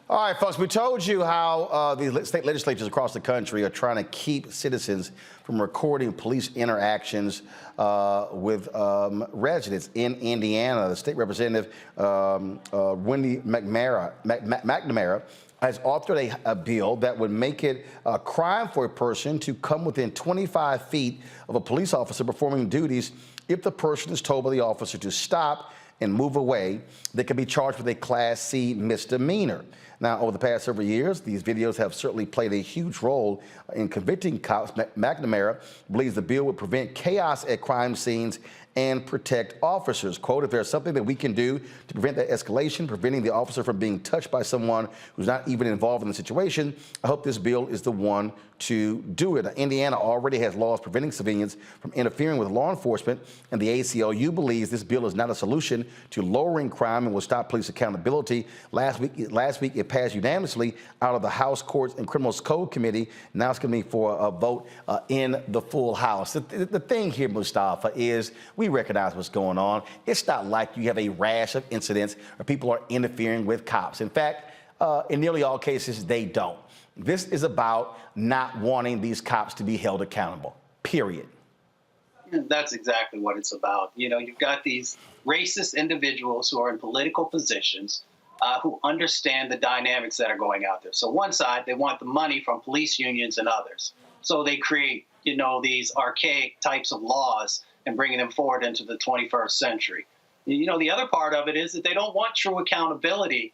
All right, folks, we told you how the state legislatures across the country are trying to keep citizens from recording police interactions with residents in Indiana. The state representative, Wendy McNamara, has authored a bill that would make it a crime for a person to come within 25 feet of a police officer performing duties if the person is told by the officer to stop and move away. They can be charged with a Class C misdemeanor. Now, over the past several years, these videos have certainly played a huge role in convicting cops. McNamara believes the bill would prevent chaos at crime scenes and protect officers. Quote, if there's something that we can do to prevent that escalation, preventing the officer from being touched by someone who's not even involved in the situation, I hope this bill is the one to do it. Indiana already has laws preventing civilians from interfering with law enforcement, and the ACLU believes this bill is not a solution to lowering crime and will stop police accountability. Last week it passed unanimously out of the House Courts and Criminals Code Committee. Now it's going to be for a vote in the full House. The thing here, Mustafa, is we recognize what's going on. It's not like you have a rash of incidents where people are interfering with cops. In fact, in nearly all cases, they don't. This is about not wanting these cops to be held accountable, period. That's exactly what it's about. You know, you've got these racist individuals who are in political positions who understand the dynamics that are going out there. So one side, they want the money from police unions and others. So they create, you know, these archaic types of laws and bringing them forward into the 21st century. You know, the other part of it is that they don't want true accountability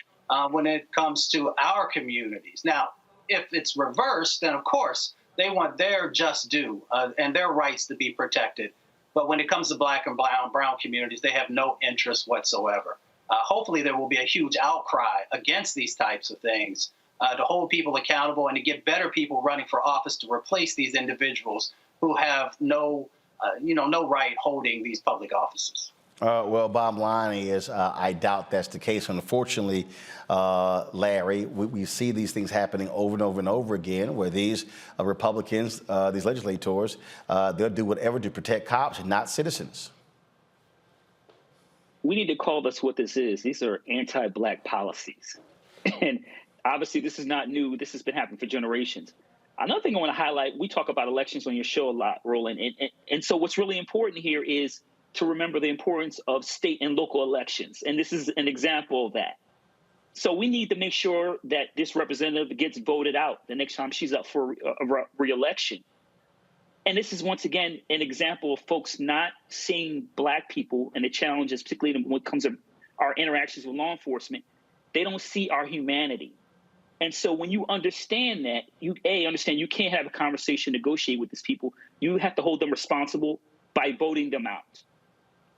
when it comes to our communities. Now, if it's reversed, then of course they want their just due and their rights to be protected. But when it comes to black and brown communities, they have no interest whatsoever. Hopefully there will be a huge outcry against these types of things to hold people accountable and to get better people running for office to replace these individuals who have no right holding these public offices. Well, bottom line is I doubt that's the case. Unfortunately, Larry, we see these things happening over and over and over again where these Republicans, these legislators, they'll do whatever to protect cops and not citizens. We need to call this what this is. These are anti-black policies. And obviously, this is not new. This has been happening for generations. Another thing I want to highlight, we talk about elections on your show a lot, Roland. And so what's really important here is to remember the importance of state and local elections. And this is an example of that. So we need to make sure that this representative gets voted out the next time she's up for a re-election. And this is, once again, an example of folks not seeing black people and the challenges, particularly when it comes to our interactions with law enforcement. They don't see our humanity. And so when you understand that, you understand you can't have a conversation, negotiate with these people. You have to hold them responsible by voting them out.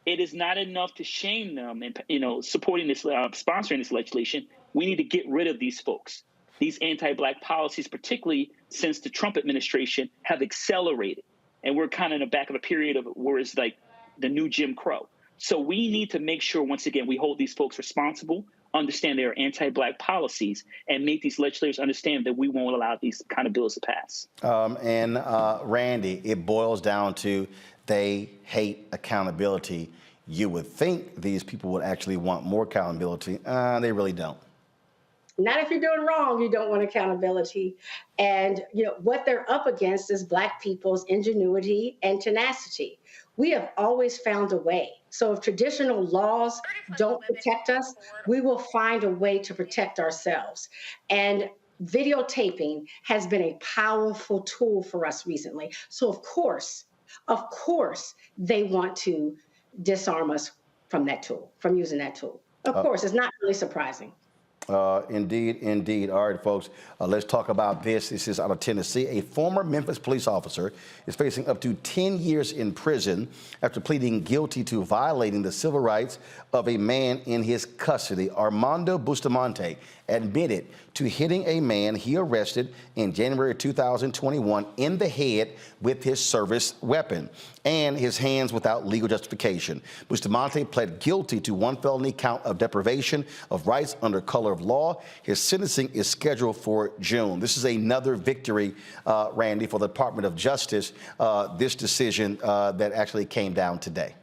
It is not enough to shame them and, supporting this, sponsoring this legislation. We need to get rid of these folks. These anti-black policies, particularly since the Trump administration, have accelerated. And we're kind of in the back of a period of where it's like the new Jim Crow. So we need to make sure, once again, we hold these folks responsible, understand their anti-black policies, and make these legislators understand that we won't allow these kind of bills to pass. Randy, it boils down to they hate accountability. You would think these people would actually want more accountability. They really don't. Not if you're doing wrong, you don't want accountability. And what they're up against is Black people's ingenuity and tenacity. We have always found a way. So if traditional laws don't protect us, we will find a way to protect ourselves. And videotaping has been a powerful tool for us recently. So of course, they want to disarm us from that tool, from using that tool. Of course, it's not really surprising. Indeed. All right, folks, let's talk about this. This is out of Tennessee. A former Memphis police officer is facing up to 10 years in prison after pleading guilty to violating the civil rights of a man in his custody. Armando Bustamante admitted to hitting a man he arrested in January 2021 in the head with his service weapon and his hands without legal justification. Bustamante pled guilty to one felony count of deprivation of rights under color of law. His sentencing is scheduled for June. This is another victory, Randy, for the Department of Justice, this decision that actually came down today.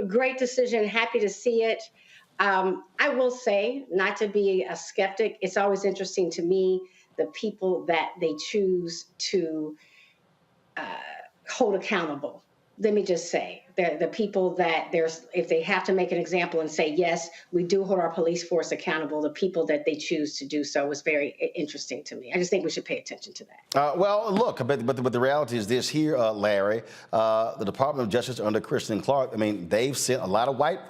Great decision. Happy to see it. I will say, not to be a skeptic, it's always interesting to me the people that they choose to hold accountable. Let me just say, the people that if they have to make an example and say, yes, we do hold our police force accountable, the people that they choose to do so is very interesting to me. I just think we should pay attention to that. Well, look, but the reality is this here, Larry, the Department of Justice under Kristen Clark, I mean, they've sent a lot of white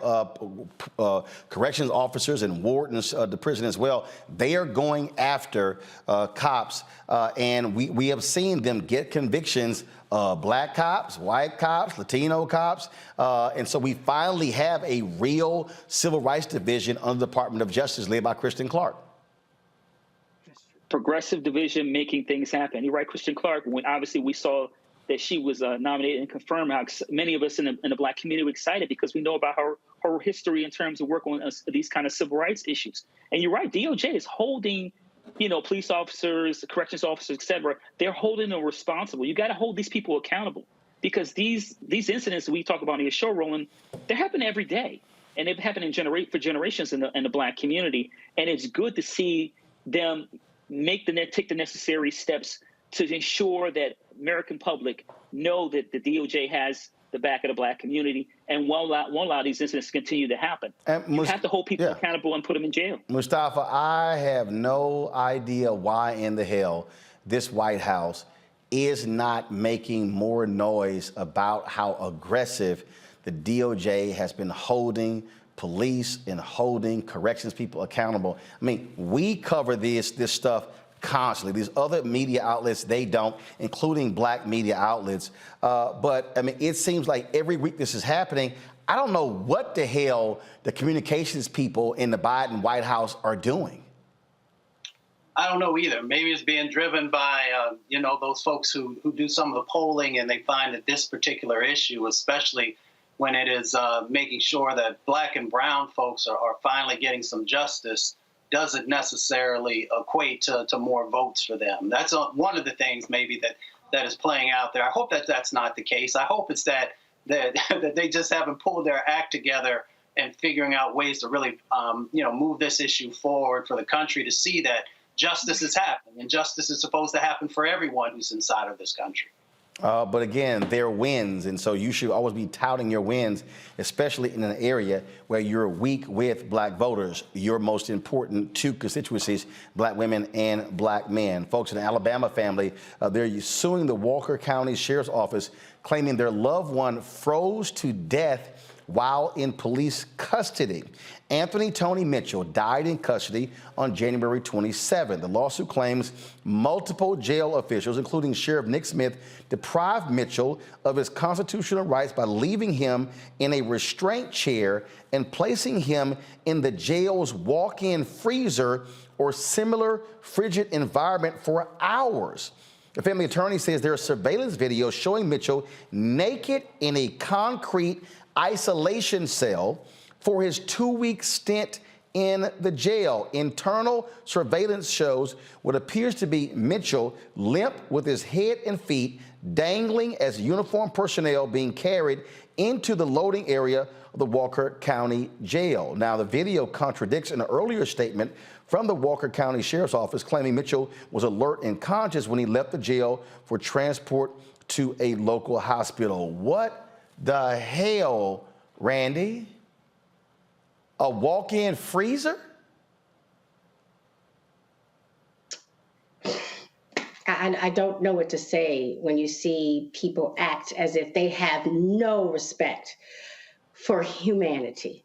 corrections officers and wardens to prison as well. They are going after cops, and we have seen them get convictions. Black cops, white cops, Latino cops. And so we finally have a real civil rights division under the Department of Justice led by Kristen Clark. Progressive division making things happen. You're right, Kristen Clark, when obviously we saw that she was nominated and confirmed, how many of us in the Black community were excited because we know about her history in terms of work on these kind of civil rights issues. And you're right, DOJ is holding police officers, corrections officers, et cetera, they're holding them responsible. You got to hold these people accountable because these incidents that we talk about on your show, Roland, they're happening every day. And they've happened for generations in the Black community. And it's good to see them take the necessary steps to ensure that American public know that the DOJ has the back of the Black community and won't allow these incidents to continue to happen. You have to hold people accountable and put them in jail. Mustafa, I have no idea why in the hell this White House is not making more noise about how aggressive the DOJ has been holding police and holding corrections people accountable. I mean, we cover this stuff constantly. These other media outlets, they don't, including Black media outlets. But I mean, it seems like every week this is happening. I don't know what the hell the communications people in the Biden White House are doing. I don't know either. Maybe it's being driven by, those folks who do some of the polling and they find that this particular issue, especially when it is making sure that Black and brown folks are finally getting some justice, doesn't necessarily equate to more votes for them. That's one of the things maybe that is playing out there. I hope that that's not the case. I hope it's that they just haven't pulled their act together and figuring out ways to really, move this issue forward for the country to see that justice is happening and justice is supposed to happen for everyone who's inside of this country. But again, they're wins, and so you should always be touting your wins, especially in an area where you're weak with Black voters, your most important two constituencies, Black women and Black men. Folks in the Alabama family, they're suing the Walker County Sheriff's Office, claiming their loved one froze to death while in police custody. Anthony Tony Mitchell died in custody on January 27. The lawsuit claims multiple jail officials, including Sheriff Nick Smith, deprived Mitchell of his constitutional rights by leaving him in a restraint chair and placing him in the jail's walk-in freezer or similar frigid environment for hours. The family attorney says there are surveillance videos showing Mitchell naked in a concrete isolation cell for his 2-week stint in the jail. Internal surveillance shows what appears to be Mitchell limp with his head and feet dangling as uniformed personnel being carried into the loading area of the Walker County Jail. Now, the video contradicts an earlier statement from the Walker County Sheriff's Office claiming Mitchell was alert and conscious when he left the jail for transport to a local hospital. What the hell, Randy? A walk-in freezer? I don't know what to say when you see people act as if they have no respect for humanity.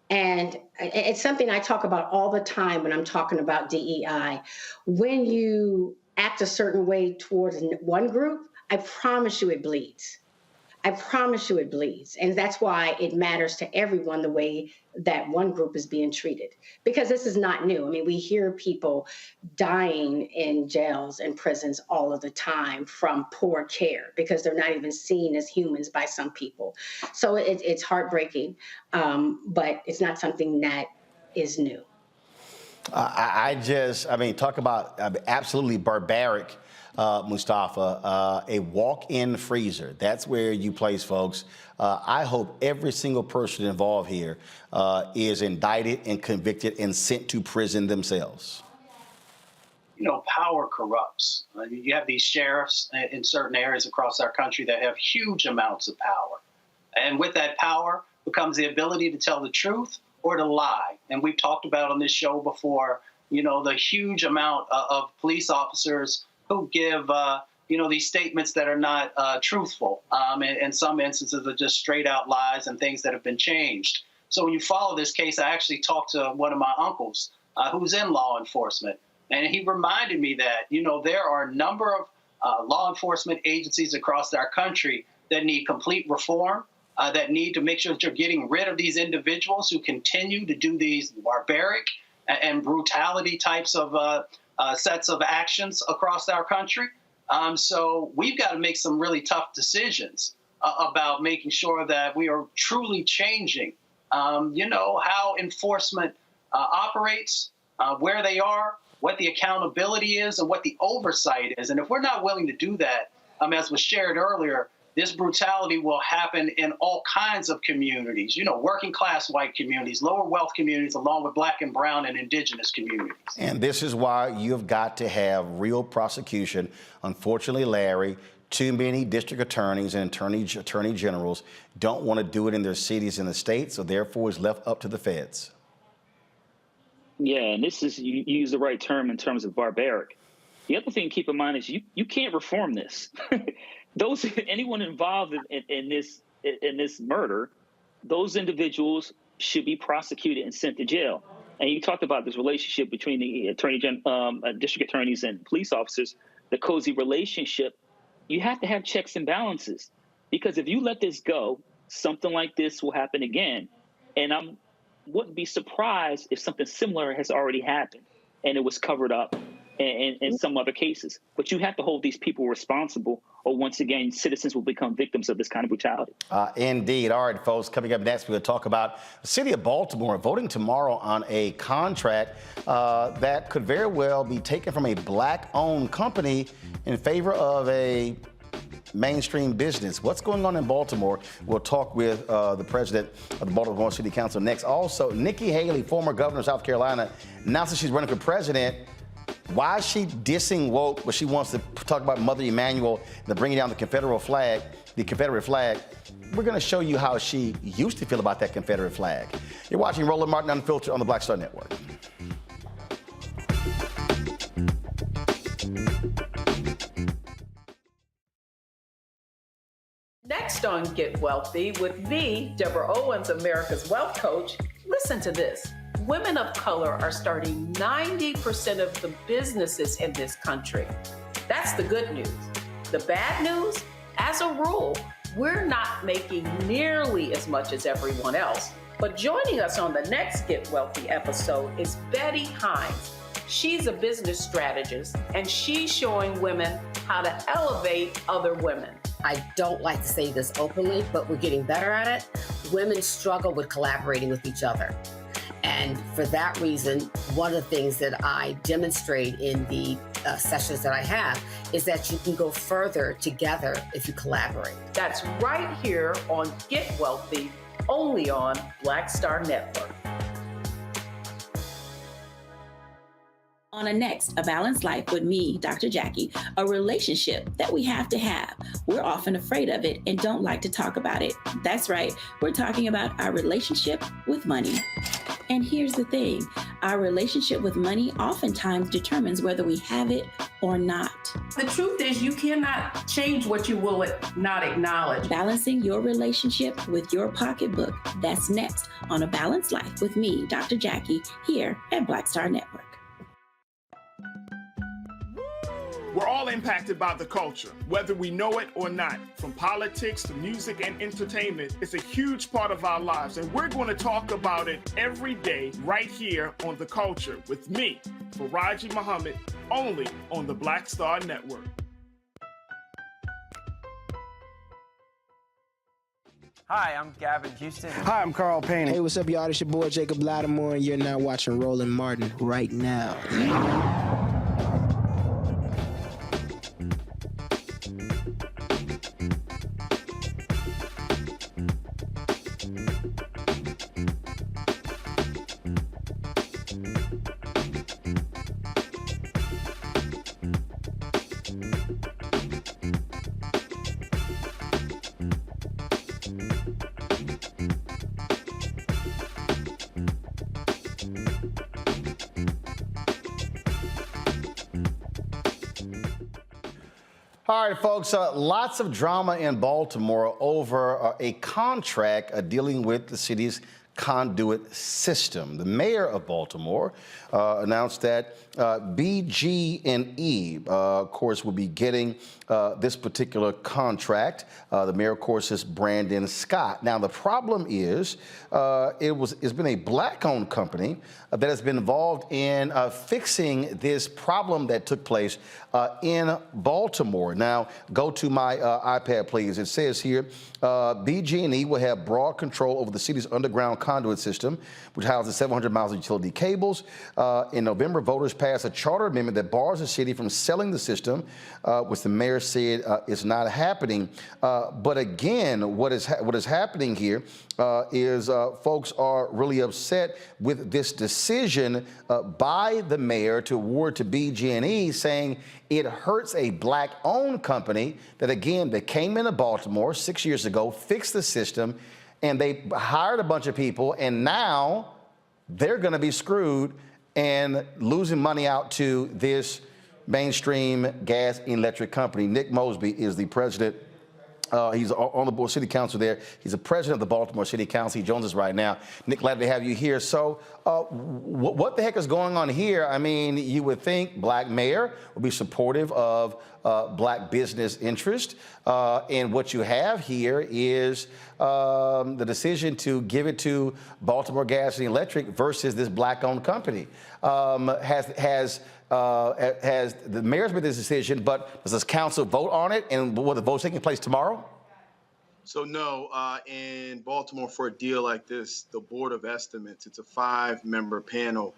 And it's something I talk about all the time when I'm talking about DEI. When you act a certain way towards one group, I promise you it bleeds. I promise you it bleeds. And that's why it matters to everyone the way that one group is being treated. Because this is not new. I mean, we hear people dying in jails and prisons all of the time from poor care because they're not even seen as humans by some people. So it's heartbreaking, but it's not something that is new. I mean, talk about absolutely barbaric. Mustafa, a walk-in freezer. That's where you place folks. I hope every single person involved here is indicted and convicted and sent to prison themselves. You know, power corrupts. You have these sheriffs in certain areas across our country that have huge amounts of power. And with that power becomes the ability to tell the truth or to lie. And we've talked about on this show before, you know, the huge amount of police officers who give, these statements that are not truthful. And some instances are just straight out lies and things that have been changed. So when you follow this case, I actually talked to one of my uncles who's in law enforcement. And he reminded me that, you know, there are a number of law enforcement agencies across our country that need complete reform, that need to make sure that you're getting rid of these individuals who continue to do these barbaric and brutality types of sets of actions across our country. So we've got to make some really tough decisions about making sure that we are truly changing, how enforcement operates, where they are, what the accountability is, and what the oversight is. And if we're not willing to do that, as was shared earlier, this brutality will happen in all kinds of communities, working class white communities, lower wealth communities, along with black and brown and indigenous communities. And this is why you've got to have real prosecution. Unfortunately, Larry, too many district attorneys and attorney generals don't want to do it in their cities and the states, so therefore it's left up to the feds. Yeah, and this is, you use the right term in terms of barbaric. The other thing to keep in mind is you can't reform this. Anyone involved in this murder, those individuals should be prosecuted and sent to jail. And you talked about this relationship between the district attorneys and police officers, the cozy relationship. You have to have checks and balances, because if you let this go, something like this will happen again. And I wouldn't be surprised if something similar has already happened and it was covered up in some other cases. But you have to hold these people responsible, or once again, citizens will become victims of this kind of brutality. Indeed. All right, folks, coming up next, we'll talk about the city of Baltimore voting tomorrow on a contract that could very well be taken from a black-owned company in favor of a mainstream business. What's going on in Baltimore? We'll talk with the president of the Baltimore City Council next. Also, Nikki Haley, former governor of South Carolina, announced that she's running for president. Why is she dissing woke, but she wants to talk about Mother Emanuel and bringing down the Confederate flag? We're going to show you how she used to feel about that Confederate flag. You're watching Roland Martin Unfiltered on the Black Star Network. Next on Get Wealthy with me, Deborah Owens, America's Wealth Coach. Listen to this. Women of color are starting 90% of the businesses in this country. That's the good news. The bad news, as a rule, we're not making nearly as much as everyone else. But joining us on the next Get Wealthy episode is Betty Hines. She's a business strategist, and she's showing women how to elevate other women. I don't like to say this openly, but we're getting better at it. Women struggle with collaborating with each other. And for that reason, one of the things that I demonstrate in the sessions that I have is that you can go further together if you collaborate. That's right here on Get Wealthy, only on Black Star Network. On a next, A Balanced Life with me, Dr. Jackie, a relationship that we have to have. We're often afraid of it and don't like to talk about it. That's right, we're talking about our relationship with money. And here's the thing, our relationship with money oftentimes determines whether we have it or not. The truth is you cannot change what you will not acknowledge. Balancing your relationship with your pocketbook. That's next on A Balanced Life with me, Dr. Jackie, here at Black Star Network. We're all impacted by the culture, whether we know it or not. From politics to music and entertainment, it's a huge part of our lives, and we're going to talk about it every day right here on The Culture with me, Faraji Muhammad, only on the Black Star Network. Hi, I'm Gavin Houston. Hi, I'm Carl Payne. Hey, what's up, y'all? It's your boy Jacob Lattimore, and you're now watching Roland Martin right now. All right, folks, lots of drama in Baltimore over a contract dealing with the city's conduit system. The mayor of Baltimore announced that BG&E, of course, will be getting this particular contract. The mayor, of course, is Brandon Scott. Now, the problem is it's been a black-owned company that has been involved in fixing this problem that took place in Baltimore. Now, go to my iPad, please. It says here, BG&E will have broad control over the city's underground conduit system, which houses 700 miles of utility cables. In November, voters passed a charter amendment that bars the city from selling the system, which the mayor said is not happening. But again, what is happening here is folks are really upset with this decision by the mayor to award to BG&E, saying it hurts a black-owned company that, again, they came into Baltimore 6 years ago, fixed the system, and they hired a bunch of people, and now they're going to be screwed and losing money out to this mainstream gas and electric company. Nick Mosby is the president. He's on the board city council there. He's the president of the Baltimore City Council. He joins us right now. Nick, glad to have you here. So what the heck is going on here? I mean, you would think black mayor would be supportive of black business interest. And what you have here is the decision to give it to Baltimore Gas and Electric versus this black-owned company. Has the mayor's made this decision, but does this council vote on it? And will the vote taking place tomorrow? So no, in Baltimore for a deal like this, the Board of Estimates, it's a 5-member panel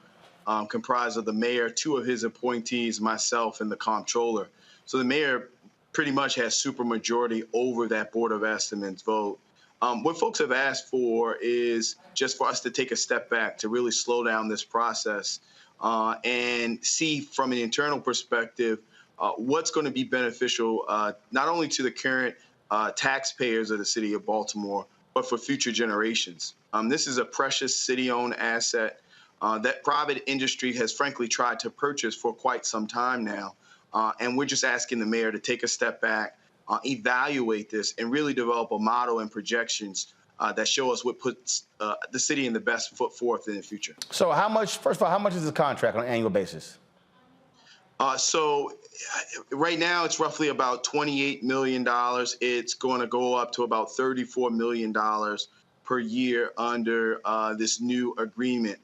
comprised of the mayor, 2 of his appointees, myself, and the comptroller. So the mayor pretty much has supermajority over that Board of Estimates vote. What folks have asked for is just for us to take a step back to really slow down this process and see from an internal perspective what's going to be beneficial not only to the current taxpayers of the city of Baltimore, but for future generations. This is a precious city-owned asset that private industry has frankly tried to purchase for quite some time now. And we're just asking the mayor to take a step back, evaluate this, and really develop a model and projections that show us what puts the city in the best foot forth in the future. So how much, first of all, how much is the contract on an annual basis? So right now it's roughly about $28 million. It's going to go up to about $34 million per year under this new agreement.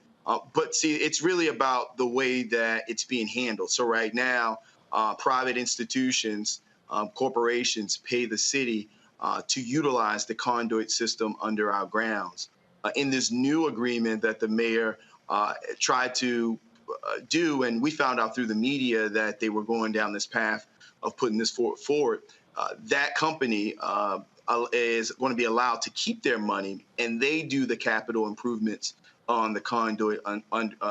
But see, it's really about the way that it's being handled. So right now, private institutions, corporations pay the city to utilize the conduit system under our grounds. In this new agreement that the mayor tried to do, and we found out through the media that they were going down this path of putting this forward. That company is going to be allowed to keep their money, and they do the capital improvements on the conduit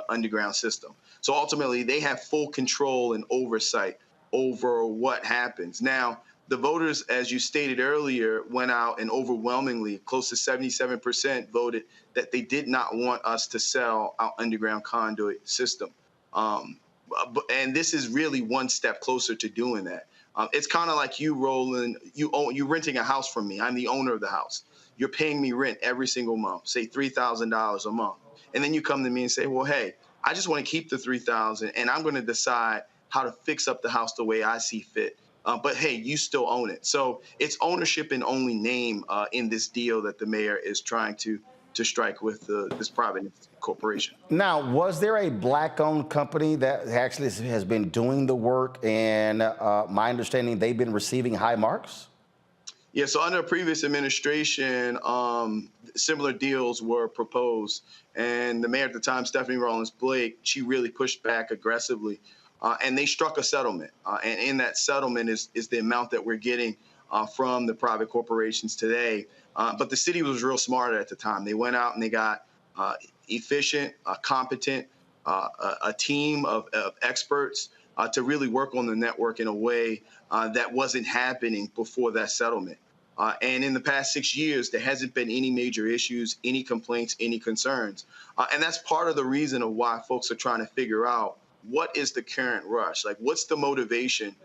underground system. So ultimately, they have full control and oversight over what happens. Now, the voters, as you stated earlier, went out and overwhelmingly, close to 77% voted that they did not want us to sell our underground conduit system. And this is really one step closer to doing that. It's kind of like you, Roland, you're renting a house from me. I'm the owner of the house. You're paying me rent every single month, say $3,000 a month. And then you come to me and say, well, hey, I just want to keep the $3,000 and I'm going to decide how to fix up the house the way I see fit. But hey, you still own it. So it's ownership in only name in this deal that the mayor is trying to strike with this private corporation. Now, was there a black-owned company that actually has been doing the work? And my understanding, they've been receiving high marks? Yeah, so under a previous administration, similar deals were proposed. And the mayor at the time, Stephanie Rawlings-Blake, she really pushed back aggressively. And they struck a settlement. And in that settlement is the amount that we're getting from the private corporations today. But the city was real smart at the time. They went out and they got efficient, competent, a team of experts to really work on the network in a way that wasn't happening before that settlement. And in the past 6 years, there hasn't been any major issues, any complaints, any concerns. And that's part of the reason of why folks are trying to figure out what is the current rush? Like, what's the motivation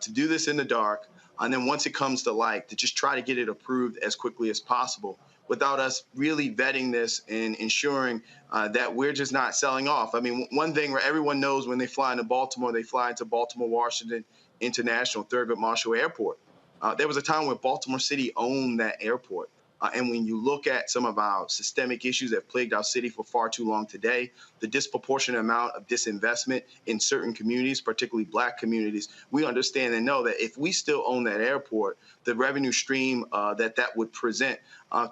to do this in the dark? And then once it comes to light, to just try to get it approved as quickly as possible without us really vetting this and ensuring that we're just not selling off. I mean, one thing where everyone knows when they fly into Baltimore, they fly into Baltimore, Washington International Thurgood Marshall Airport. There was a time where Baltimore City owned that airport. And when you look at some of our systemic issues that have plagued our city for far too long today, the disproportionate amount of disinvestment in certain communities, particularly black communities, we understand and know that if we still own that airport, the revenue stream that would present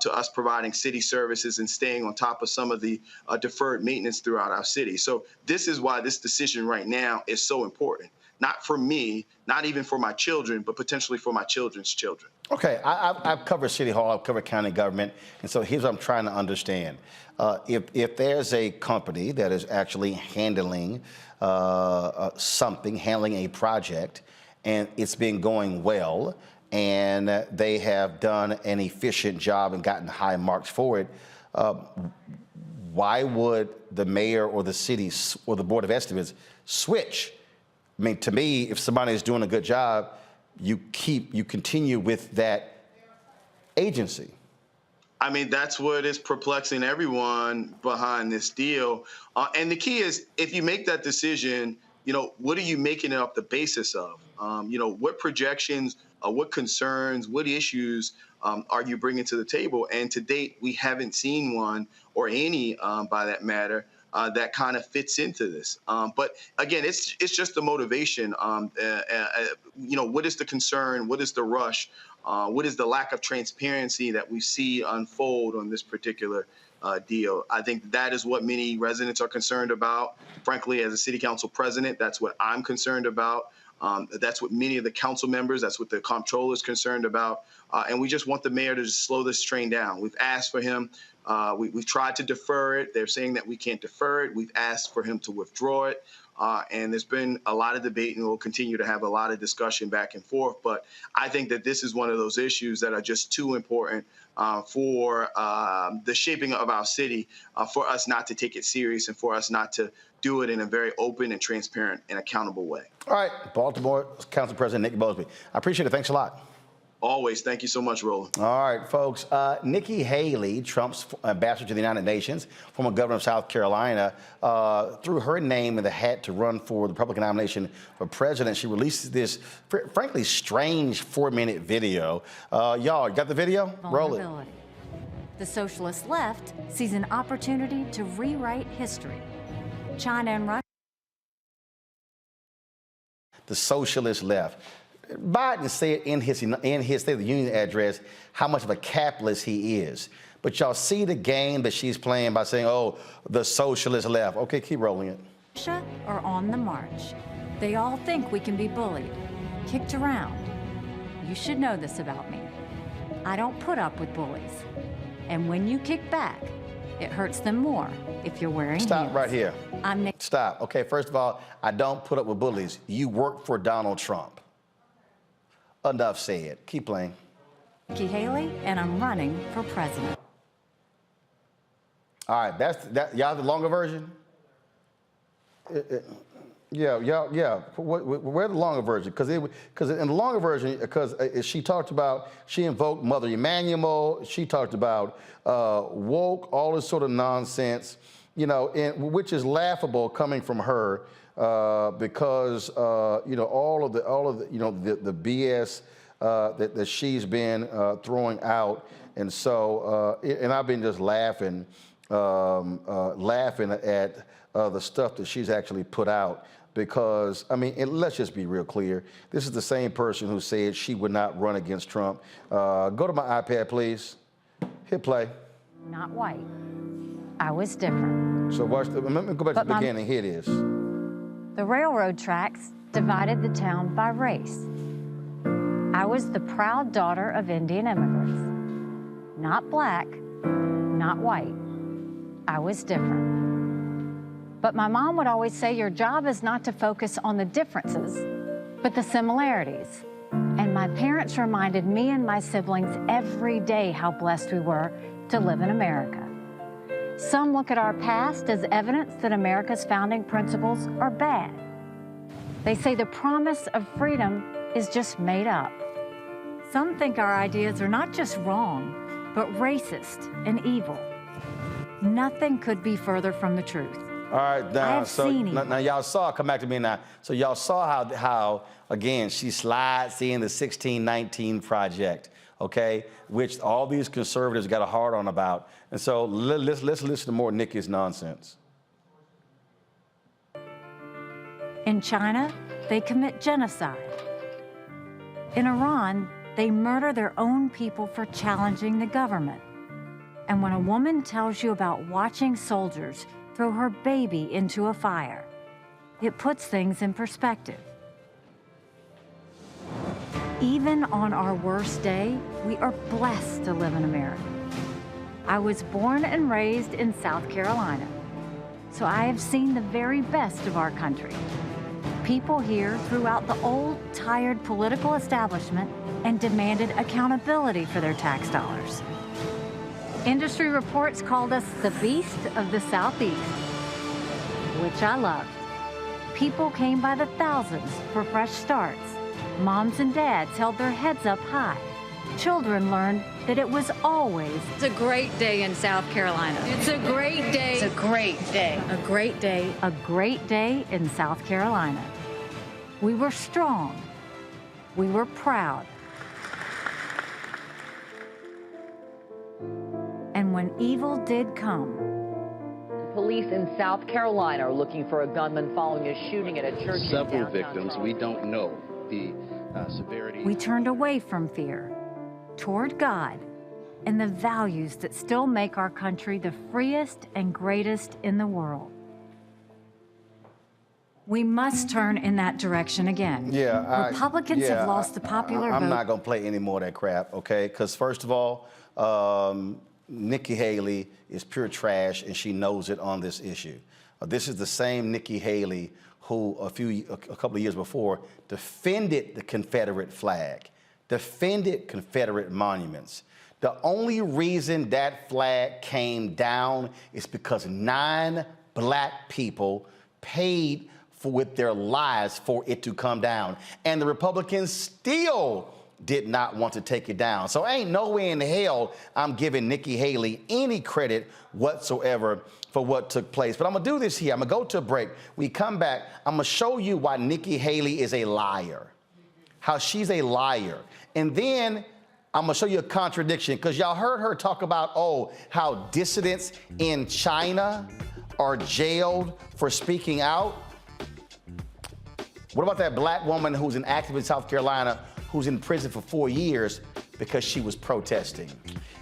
to us providing city services and staying on top of some of the deferred maintenance throughout our city. So this is why this decision right now is so important. Not for me, not even for my children, but potentially for my children's children. Okay, I've covered City Hall, I've covered county government, and so here's what I'm trying to understand. If there's a company that is actually handling handling a project, and it's been going well, and they have done an efficient job and gotten high marks for it, why would the mayor or the city or the Board of Estimates switch? I mean, to me, if somebody is doing a good job, you continue with that agency. I mean, that's what is perplexing everyone behind this deal. And the key is, if you make that decision, what are you making it up the basis of? What projections, what concerns, what issues are you bringing to the table? And to date, we haven't seen one or any, by that matter, that kind of fits into this. But again, it's just the motivation. What is the concern? What is the rush? What is the lack of transparency that we see unfold on this particular deal? I think that is what many residents are concerned about. Frankly, as a city council president, that's what I'm concerned about. That's what many of the council members, that's what the comptroller is concerned about. And we just want the mayor to just slow this train down. We've asked for him. We've tried to defer it. They're saying that we can't defer it. We've asked for him to withdraw it. And there's been a lot of debate, and we'll continue to have a lot of discussion back and forth. But I think that this is one of those issues that are just too important for the shaping of our city, for us not to take it serious and for us not to do it in a very open and transparent and accountable way. All right, Baltimore Council President Nikki Bosby. I appreciate it. Thanks a lot. Always. Thank you so much, Roland. All right, folks. Nikki Haley, Trump's ambassador to the United Nations, former governor of South Carolina, threw her name in the hat to run for the Republican nomination for president. She released this, frankly, strange 4-minute video. Y'all, you got the video? Roll it. The socialist left sees an opportunity to rewrite history. China and Russia. The socialist left. Biden said in his State of the Union address how much of a capitalist he is. But y'all see the game that she's playing by saying, oh, the socialist left. Okay, keep rolling it. Or on the march. They all think we can be bullied, kicked around. You should know this about me. I don't put up with bullies. And when you kick back, it hurts them more if you're wearing Stop heels. right here. I'm Stop. Okay, first of all, I don't put up with bullies. You work for Donald Trump. Enough said. Keep playing. Nikki Haley, and I'm running for president. All right, y'all have the longer version? Yeah. Where's the longer version? Because in the longer version, she talked about, she invoked Mother Emanuel, she talked about woke, all this sort of nonsense, which is laughable coming from her because all of the BS that she's been throwing out, and so and I've been just laughing at the stuff that she's actually put out. Because, let's just be real clear. This is the same person who said she would not run against Trump. Go to my iPad, please. Hit play. Not white. I was different. So watch. Let me go back to the beginning. Here it is. The railroad tracks divided the town by race. I was the proud daughter of Indian immigrants. Not black, not white. I was different. But my mom would always say, your job is not to focus on the differences, but the similarities. And my parents reminded me and my siblings every day how blessed we were to live in America. Some look at our past as evidence that America's founding principles are bad. They say the promise of freedom is just made up. Some think our ideas are not just wrong, but racist and evil. Nothing could be further from the truth. All right, now y'all saw, come back to me now. So y'all saw how again, she slides in the 1619 Project, okay, which all these conservatives got a hard on about. And so let's listen to more Nikki's nonsense. In China, they commit genocide. In Iran, they murder their own people for challenging the government. And when a woman tells you about watching soldiers throw her baby into a fire, it puts things in perspective. Even on our worst day, we are blessed to live in America. I was born and raised in South Carolina, so I have seen the very best of our country. People here threw out the old, tired political establishment and demanded accountability for their tax dollars. Industry reports called us the beast of the Southeast, which I loved. People came by the thousands for fresh starts. Moms and dads held their heads up high. Children learned that it was always a great day in South Carolina. It's a great day. It's a great day. A great day. A great day in South Carolina. We were strong. We were proud. And when evil did come, police in South Carolina are looking for a gunman following a shooting at a church in downtown Several victims. We don't know the severity. we turned away from fear toward God and the values that still make our country the freest and greatest in the world. We must turn in that direction again. Republicans have lost the popular vote. I'm not going to play any more of that crap, okay? Because first of all, Nikki Haley is pure trash, and she knows it on this issue. This is the same Nikki Haley who a couple of years before defended the Confederate flag, defended Confederate monuments. The only reason that flag came down is because 9 black people paid with their lives for it to come down. And the Republicans still did not want to take it down. So ain't no way in hell I'm giving Nikki Haley any credit whatsoever for what took place. But I'm gonna do this here. I'm gonna go to a break. We come back, I'm gonna show you why Nikki Haley is a liar, how she's a liar. And then I'm gonna show you a contradiction, because y'all heard her talk about, how dissidents in China are jailed for speaking out. What about that black woman who's an activist in South Carolina who's in prison for 4 years because she was protesting?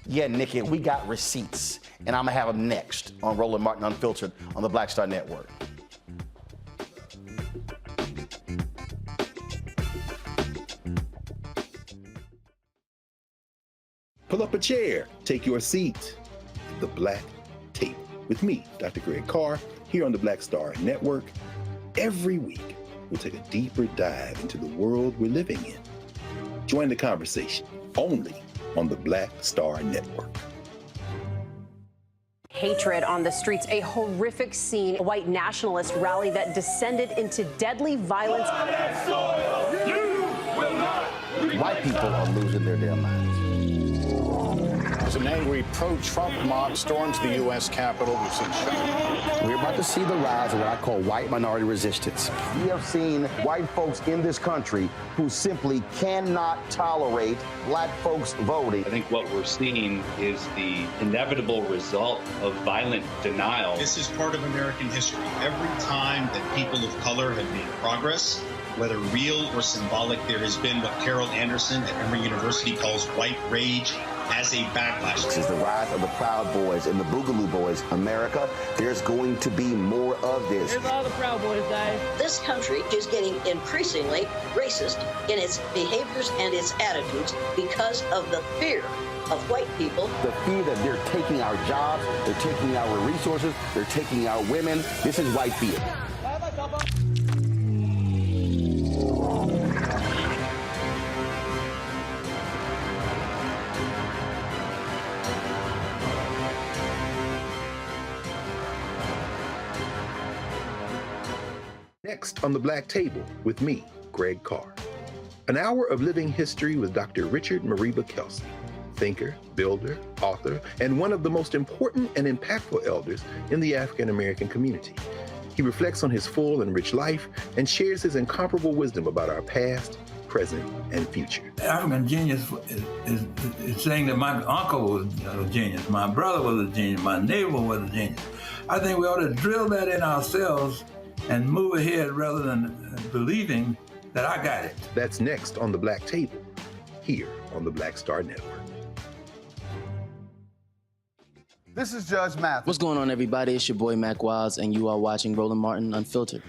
Yeah, Nikki, we got receipts, and I'm gonna have them next on Roland Martin Unfiltered on the Black Star Network. Pull up a chair, take your seat. The Black Table with me, Dr. Greg Carr, here on the Black Star Network. Every week, we'll take a deeper dive into the world we're living in. Join the conversation only on the Black Star Network. Hatred on the streets, a horrific scene, a white nationalist rally that descended into deadly violence. White people are losing their damn minds. As an angry pro-Trump mob storms the U.S. Capitol, we've seen shooting. We're about to see the rise of what I call white minority resistance. We have seen white folks in this country who simply cannot tolerate black folks voting. I think what we're seeing is the inevitable result of violent denial. This is part of American history. Every time that people of color have made progress, whether real or symbolic, there has been what Carol Anderson at Emory University calls white rage as a backlash. This is the rise of the Proud Boys and the Boogaloo Boys. America, there's going to be more of this. Here's all the Proud Boys, guys. This country is getting increasingly racist in its behaviors and its attitudes because of the fear of white people. The fear that they're taking our jobs, they're taking our resources, they're taking our women. This is white fear. Next on the Black Table with me, Greg Carr. An hour of living history with Dr. Richard Mariba Kelsey, thinker, builder, author, and one of the most important and impactful elders in the African American community. He reflects on his full and rich life and shares his incomparable wisdom about our past, present, and future. African genius is saying that my uncle was a genius, my brother was a genius, my neighbor was a genius. I think we ought to drill that in ourselves and move ahead rather than believing that I got it. That's next on the Black Table, here on the Black Star Network. This is Judge Mathis. What's going on, everybody? It's your boy Mac Wiles, and you are watching Roland Martin Unfiltered.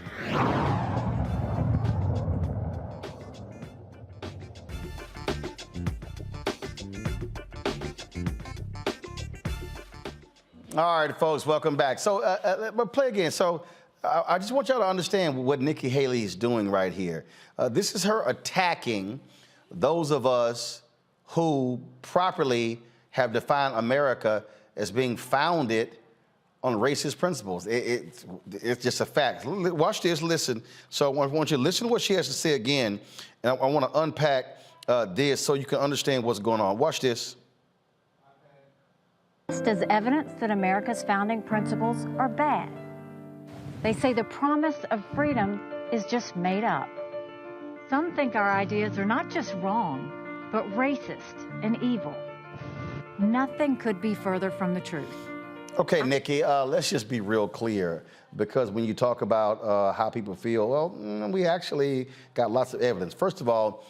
All right, folks, welcome back. So, play again. So, I just want y'all to understand what Nikki Haley is doing right here. This is her attacking those of us who properly have defined America as being founded on racist principles. It's just a fact. Watch this, listen. So I want you to listen to what she has to say again, and I want to unpack this so you can understand what's going on. Watch this. As evidence that America's founding principles are bad. They say the promise of freedom is just made up. Some think our ideas are not just wrong, but racist and evil. Nothing could be further from the truth. Okay, Nikki, let's just be real clear, because when you talk about how people feel, well, we actually got lots of evidence. First of all,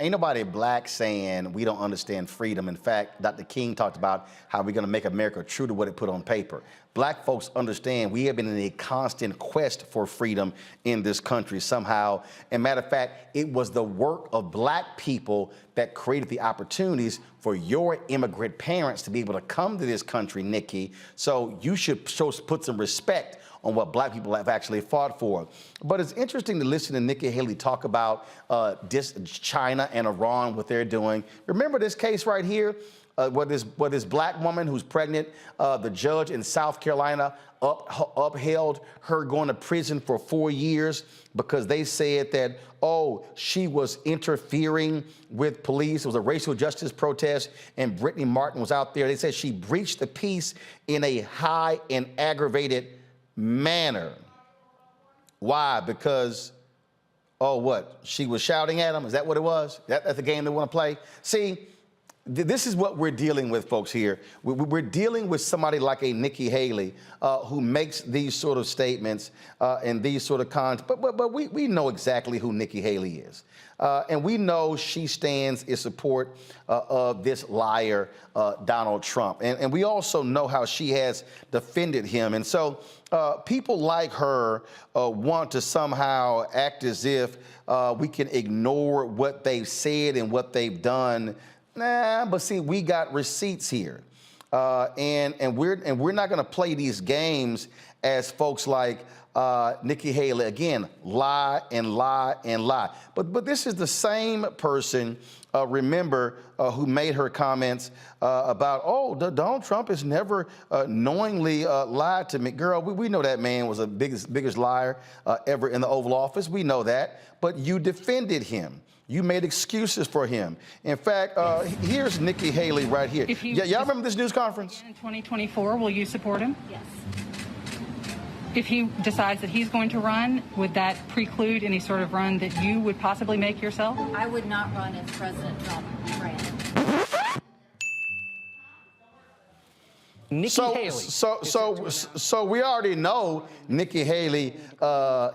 ain't nobody black saying we don't understand freedom. In fact, Dr. King talked about how we're going to make America true to what it put on paper. Black folks understand we have been in a constant quest for freedom in this country somehow. And matter of fact, it was the work of black people that created the opportunities for your immigrant parents to be able to come to this country, Nikki. So you should put some respect on what black people have actually fought for. But it's interesting to listen to Nikki Haley talk about China and Iran, what they're doing. Remember this case right here? Where this black woman who's pregnant, the judge in South Carolina upheld her going to prison for 4 years because they said that, oh, she was interfering with police. It was a racial justice protest, and Brittany Martin was out there. They said she breached the peace in a high and aggravated manner. Why? Because, oh, what? She was shouting at him? Is that what it was? That's the game they want to play? See, This is what we're dealing with, folks, here. We're dealing with somebody like a Nikki Haley who makes these sort of statements and these sort of cons. But we know exactly who Nikki Haley is. And we know she stands in support of this liar, Donald Trump. And we also know how she has defended him. And so people like her want to somehow act as if we can ignore what they've said and what they've done. Nah, but see, we got receipts here, and we're not going to play these games as folks like Nikki Haley again lie and lie and lie. But this is the same person. Remember who made her comments about Donald Trump has never knowingly lied to me. Girl, we know that man was the biggest liar ever in the Oval Office. We know that, but you defended him. You made excuses for him. In fact, here's Nikki Haley right here. Y'all remember this news conference? In 2024, will you support him? Yes. If he decides that he's going to run, would that preclude any sort of run that you would possibly make yourself? I would not run if President Trump ran. Nikki Haley. So we already know Nikki Haley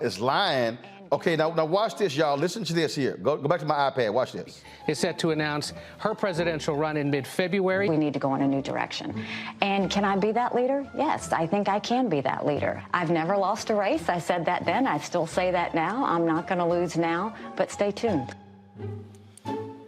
is lying. Okay, now watch this, y'all. Listen to this here. Go back to my iPad. Watch this. Is set to announce her presidential run in mid-February. We need to go in a new direction. And can I be that leader? Yes, I think I can be that leader. I've never lost a race. I said that then. I still say that now. I'm not going to lose now, but stay tuned.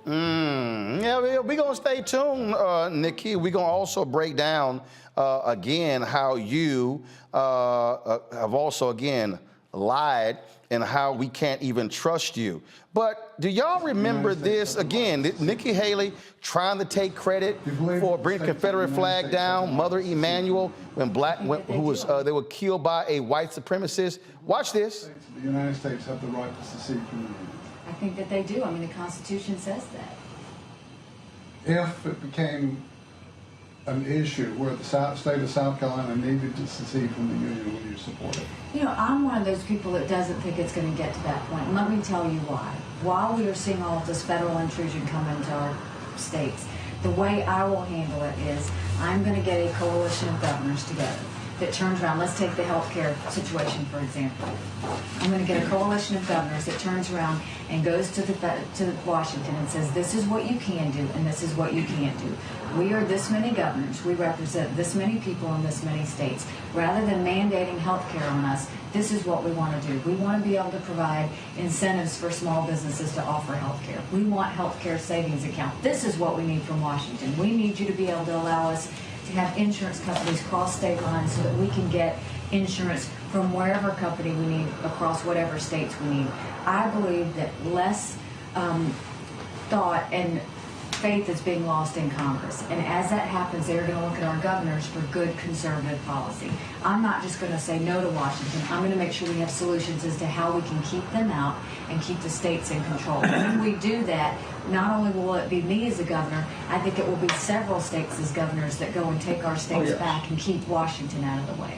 Yeah, we're going to stay tuned, Nikki. We're going to also break down, again, how you have also, again, lied and how we can't even trust you. But do y'all remember this again? Nikki Haley trying to take credit for bringing the Confederate flag down, Mother Emanuel, they were killed by a white supremacist. Watch this. The United States have the right to secede from the Union. I think that they do. I mean, the Constitution says that. If it became an issue where the state of South Carolina needed to secede from the Union, would you support it? You know, I'm one of those people that doesn't think it's going to get to that point. And let me tell you why. While we are seeing all of this federal intrusion come into our states, the way I will handle it is I'm going to get a coalition of governors together that turns around. Let's take the healthcare situation, for example. I'm going to get a coalition of governors that turns around and goes to Washington and says, this is what you can do and this is what you can't do. We are this many governors. We represent this many people in this many states. Rather than mandating health care on us, this is what we want to do. We want to be able to provide incentives for small businesses to offer health care. We want health care savings account. This is what we need from Washington. We need you to be able to allow us to have insurance companies cross state lines so that we can get insurance from wherever company we need across whatever states we need. I believe that less thought and faith is being lost in Congress. And as that happens, they're going to look at our governors for good conservative policy. I'm not just going to say no to Washington. I'm going to make sure we have solutions as to how we can keep them out and keep the states in control. When we do that, not only will it be me as a governor, I think it will be several states as governors that go and take our states back and keep Washington out of the way.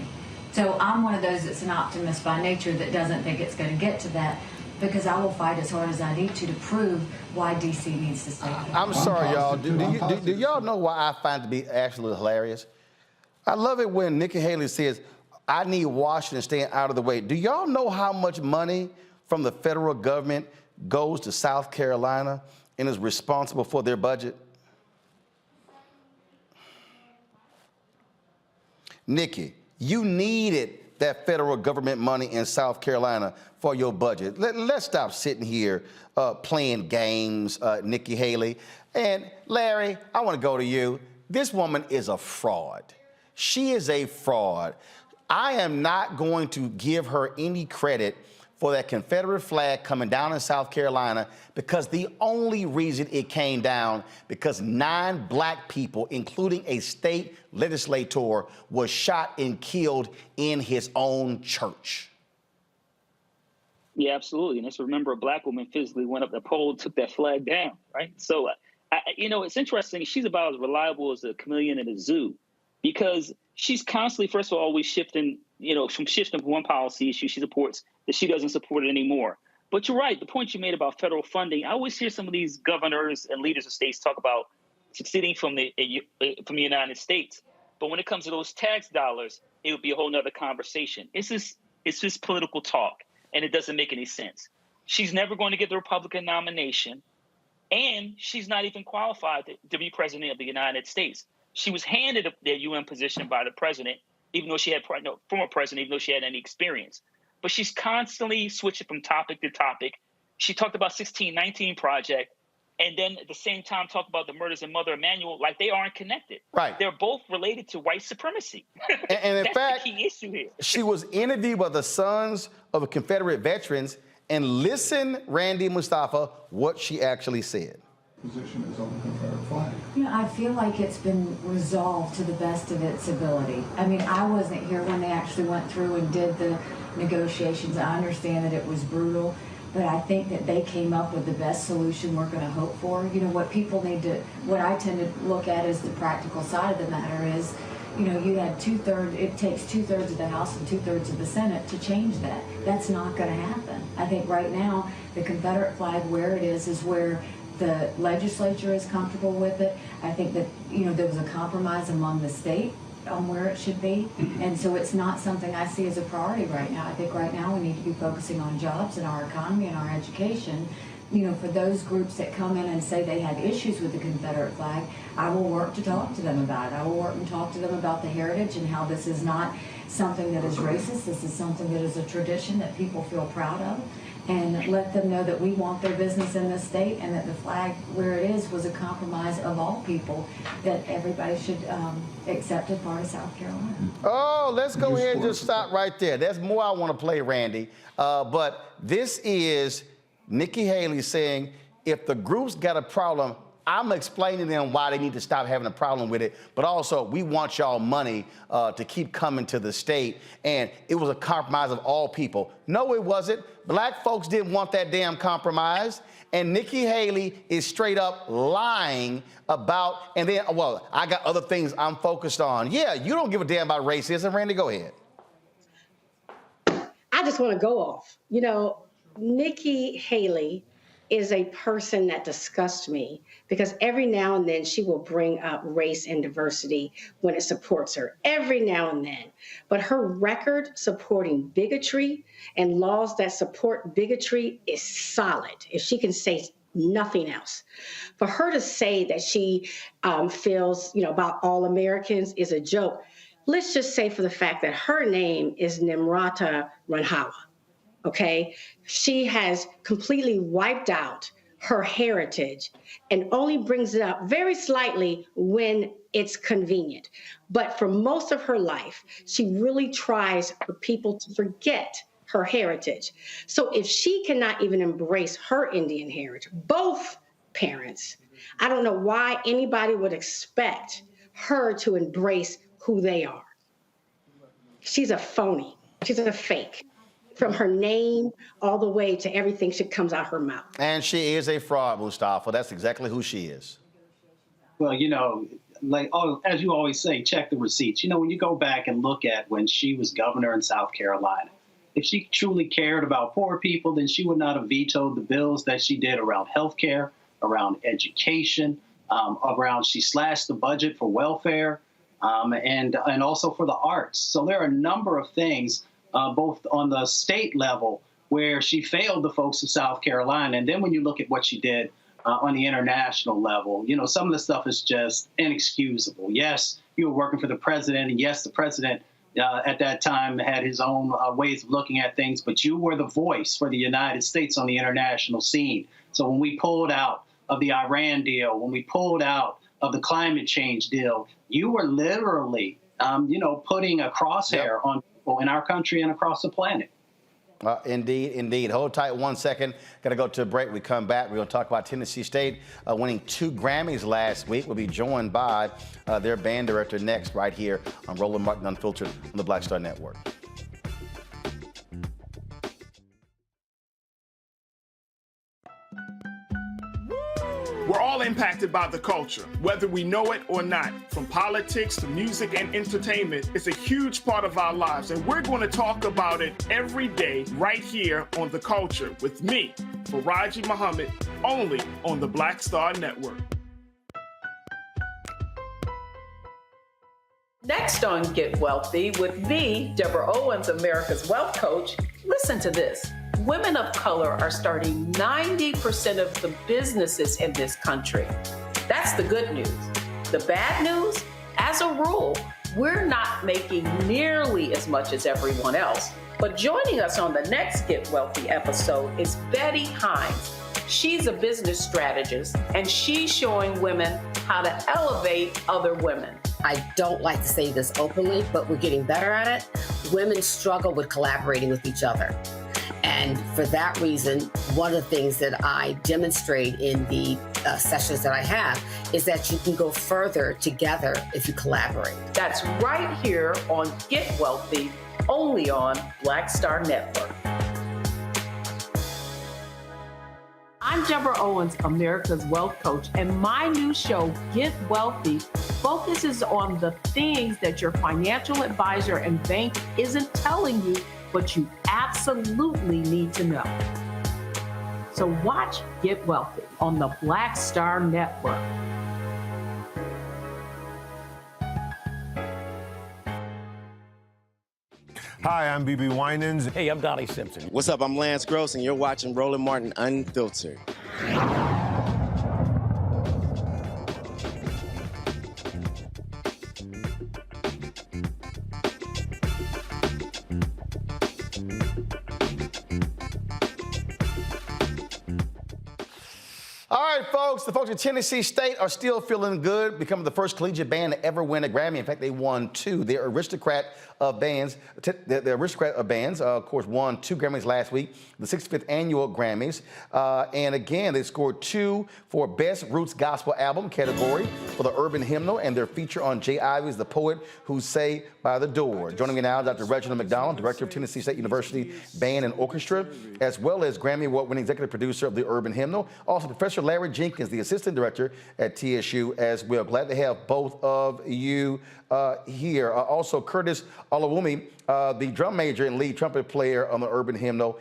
So I'm one of those that's an optimist by nature that doesn't think it's going to get to that, because I will fight as hard as I need to prove why D.C. needs to stay. I'm sorry, y'all. Do y'all know why I find it to be actually hilarious? I love it when Nikki Haley says, I need Washington staying out of the way. Do y'all know how much money from the federal government goes to South Carolina and is responsible for their budget? Nikki, you needed that federal government money in South Carolina for your budget. Let's stop sitting here playing games, Nikki Haley. And Larry, I want to go to you. This woman is a fraud. She is a fraud. I am not going to give her any credit for that Confederate flag coming down in South Carolina, because the only reason it came down because 9 black people, including a state legislator, was shot and killed in his own church. Yeah, absolutely. And let's remember, a black woman physically went up the pole, took that flag down, right? So, it's interesting. She's about as reliable as a chameleon in a zoo, because she's constantly, first of all, always shifting, from one policy issue she supports that she doesn't support it anymore. But you're right. The point you made about federal funding, I always hear some of these governors and leaders of states talk about succeeding from the United States. But when it comes to those tax dollars, it would be a whole nother conversation. It's just political talk, and it doesn't make any sense. She's never going to get the Republican nomination, and she's not even qualified to be president of the United States. She was handed the UN position by the president, even though she had former president, even though she had any experience. But she's constantly switching from topic to topic. She talked about 1619 Project, and then at the same time talked about the murders of Mother Emanuel like they aren't connected. Right. They're both related to white supremacy. And in That's fact, the key issue here. She was interviewed by the Sons of the Confederate Veterans, and listen, Randy Mustafa, what she actually said. Position is on the Confederate flag. You know, I feel like it's been resolved to the best of its ability. I mean, I wasn't here when they actually went through and did the negotiations. I understand that it was brutal, but I think that they came up with the best solution we're going to hope for. You know, what people need to, what I tend to look at as the practical side of the matter is, you know, you had it takes 2/3 of the House and 2/3 of the Senate to change that. That's not going to happen. I think right now, the Confederate flag where it is where the legislature is comfortable with it. I think that, you know, there was a compromise among the state on where it should be. And so it's not something I see as a priority right now. I think right now we need to be focusing on jobs and our economy and our education. You know, for those groups that come in and say they have issues with the Confederate flag, I will work to talk to them about it. I will work and talk to them about the heritage and how this is not something that is racist. This is something that is a tradition that people feel proud of. And let them know that we want their business in this state and that the flag where it is was a compromise of all people that everybody should accept as part of South Carolina. Oh, let's go ahead and just stop right there. There's more I want to play, Randy. But this is Nikki Haley saying, if the group's got a problem, I'm explaining to them why they need to stop having a problem with it. But also, we want y'all money to keep coming to the state. And it was a compromise of all people. No, it wasn't. Black folks didn't want that damn compromise. And Nikki Haley is straight up lying about, and then, well, I got other things I'm focused on. Yeah, you don't give a damn about racism. Randy, go ahead. I just want to go off. You know, Nikki Haley is a person that disgusts me because every now and then she will bring up race and diversity when it supports her, every now and then. But her record supporting bigotry and laws that support bigotry is solid, if she can say nothing else. For her to say that she feels, you know, about all Americans is a joke. Let's just say for the fact that her name is Nimrata Ranhawa. Okay, she has completely wiped out her heritage and only brings it up very slightly when it's convenient. But for most of her life, she really tries for people to forget her heritage. So if she cannot even embrace her Indian heritage, both parents, I don't know why anybody would expect her to embrace who they are. She's a phony. She's a fake. From her name all the way to everything that comes out her mouth. And she is a fraud, Mustafa. That's exactly who she is. Well, you know, like, as you always say, check the receipts. You know, when you go back and look at when she was governor in South Carolina, if she truly cared about poor people, then she would not have vetoed the bills that she did around health care, around education, she slashed the budget for welfare, and also for the arts. So there are a number of things both on the state level where she failed the folks of South Carolina. And then when you look at what she did on the international level, you know, some of the stuff is just inexcusable. Yes, you were working for the president. And yes, the president at that time had his own ways of looking at things. But you were the voice for the United States on the international scene. So when we pulled out of the Iran deal, when we pulled out of the climate change deal, you were literally, putting a crosshair on in our country and across the planet. Indeed, indeed. Hold tight 1 second. Got to go to a break. We come back. We're going to talk about Tennessee State winning 2 Grammys last week. We'll be joined by their band director next, right here on Roland Martin Unfiltered on the Black Star Network. We're all impacted by the culture, whether we know it or not. From politics to music and entertainment, it's a huge part of our lives, and we're going to talk about it every day right here on The Culture with me, Faraji Muhammad, only on the Black Star Network. Next on Get Wealthy with me, Deborah Owens, America's Wealth Coach, listen to this. Women of color are starting 90% of the businesses in this country. That's the good news. The bad news, as a rule, we're not making nearly as much as everyone else. But joining us on the next Get Wealthy episode is Betty Hines. She's a business strategist, and she's showing women how to elevate other women. I don't like to say this openly, but we're getting better at it. Women struggle with collaborating with each other. And for that reason, one of the things that I demonstrate in the sessions that I have is that you can go further together if you collaborate. That's right here on Get Wealthy, only on Black Star Network. I'm Deborah Owens, America's Wealth Coach, and my new show, Get Wealthy, focuses on the things that your financial advisor and bank isn't telling you, but you absolutely need to know. So watch Get Wealthy on the Black Star Network. Hi, I'm BB Winans. Hey, I'm Donnie Simpson. What's up? I'm Lance Gross, and you're watching Roland Martin Unfiltered. All right, folks, the folks at Tennessee State are still feeling good, becoming the first collegiate band to ever win a Grammy. In fact, they won 2. They're aristocrat of bands. The aristocrat of bands, of course, won 2 Grammys last week, the 65th annual Grammys. And again, they scored 2 for Best Roots Gospel Album category for the Urban Hymnal, and their feature on Jay Ives, the poet who say by the door. Joining me now, Dr. Reginald McDonald, director of Tennessee State University Band and Orchestra, as well as Grammy Award-winning executive producer of the Urban Hymnal. Also, Professor Larry Jenkins, the assistant director at TSU as well. Glad to have both of you here. Also, Curtis Olawumi, the drum major and lead trumpet player on the Urban Hymnal,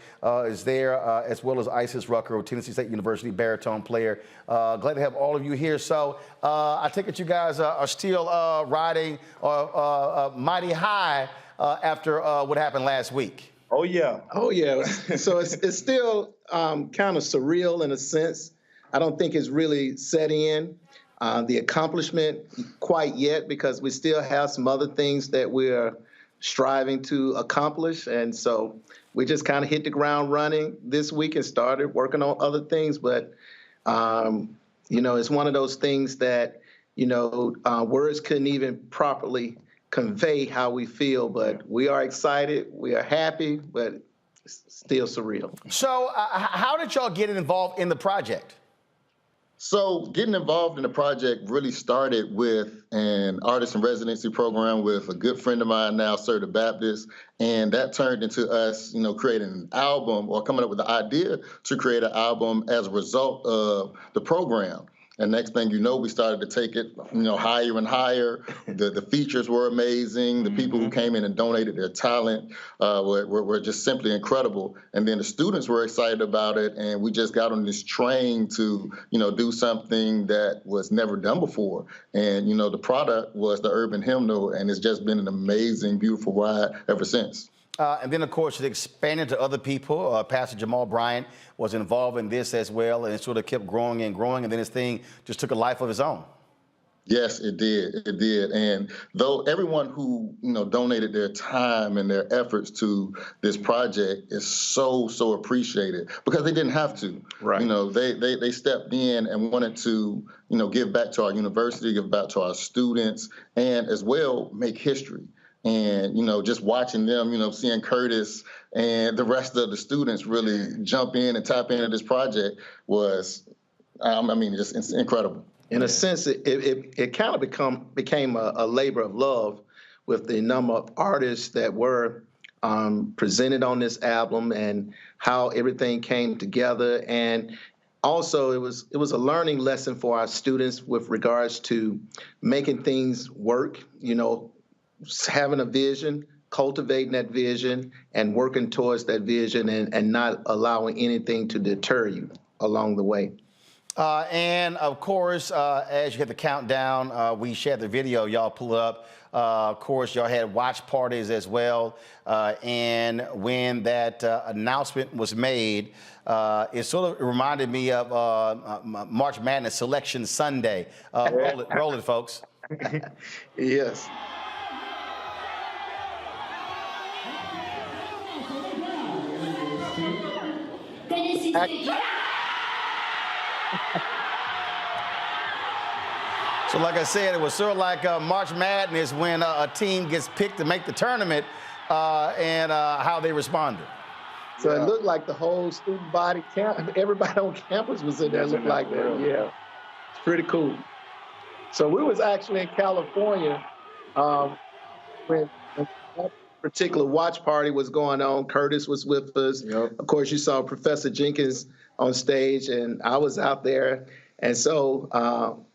is there, as well as Isis Rucker, of Tennessee State University baritone player. Glad to have all of you here. So I take it you guys are still riding mighty high after what happened last week. Oh, yeah. Oh, yeah. So it's still kind of surreal in a sense. I don't think it's really set in. The accomplishment quite yet, because we still have some other things that we're striving to accomplish. And so we just kind of hit the ground running this week and started working on other things. But, it's one of those things that, words couldn't even properly convey how we feel. But we are excited. We are happy, but it's still surreal. So how did y'all get involved in the project? So getting involved in the project really started with an artist in residency program with a good friend of mine now, Sir the Baptist, and that turned into us, creating an album or coming up with the idea to create an album as a result of the program. And next thing you know, we started to take it, higher and higher. The features were amazing. The people who came in and donated their talent were just simply incredible. And then the students were excited about it, and we just got on this train to, do something that was never done before. And, the product was the Urban Hymnal, and it's just been an amazing, beautiful ride ever since. And then, of course, it expanded to other people. Pastor Jamal Bryant was involved in this as well, and it sort of kept growing and growing, and then his thing just took a life of its own. Yes, it did. It did. And though everyone who, donated their time and their efforts to this project is so appreciated, because they didn't have to. Right. They stepped in and wanted to, give back to our university, give back to our students, and as well make history. And, just watching them, seeing Curtis and the rest of the students really jump in and tap into this project was, just incredible. In a sense, it kind of became a labor of love with the number of artists that were presented on this album and how everything came together. And also, it was a learning lesson for our students with regards to making things work, having a vision, cultivating that vision, and working towards that vision, and not allowing anything to deter you along the way. And of course, as you get the countdown, we shared the video. Y'all pull it up. Of course, y'all had watch parties as well. And when that announcement was made, it sort of reminded me of March Madness Selection Sunday. Roll it, folks. Yes. So like I said, it was sort of like March Madness when a team gets picked to make the tournament and how they responded. So it looked like the whole student body, everybody on campus was in there. It looked like that, yeah. It's pretty cool. So we was actually in California when that particular watch party was going on. Curtis was with us. Of course, you saw Professor Jenkins on stage, and I was out there. And so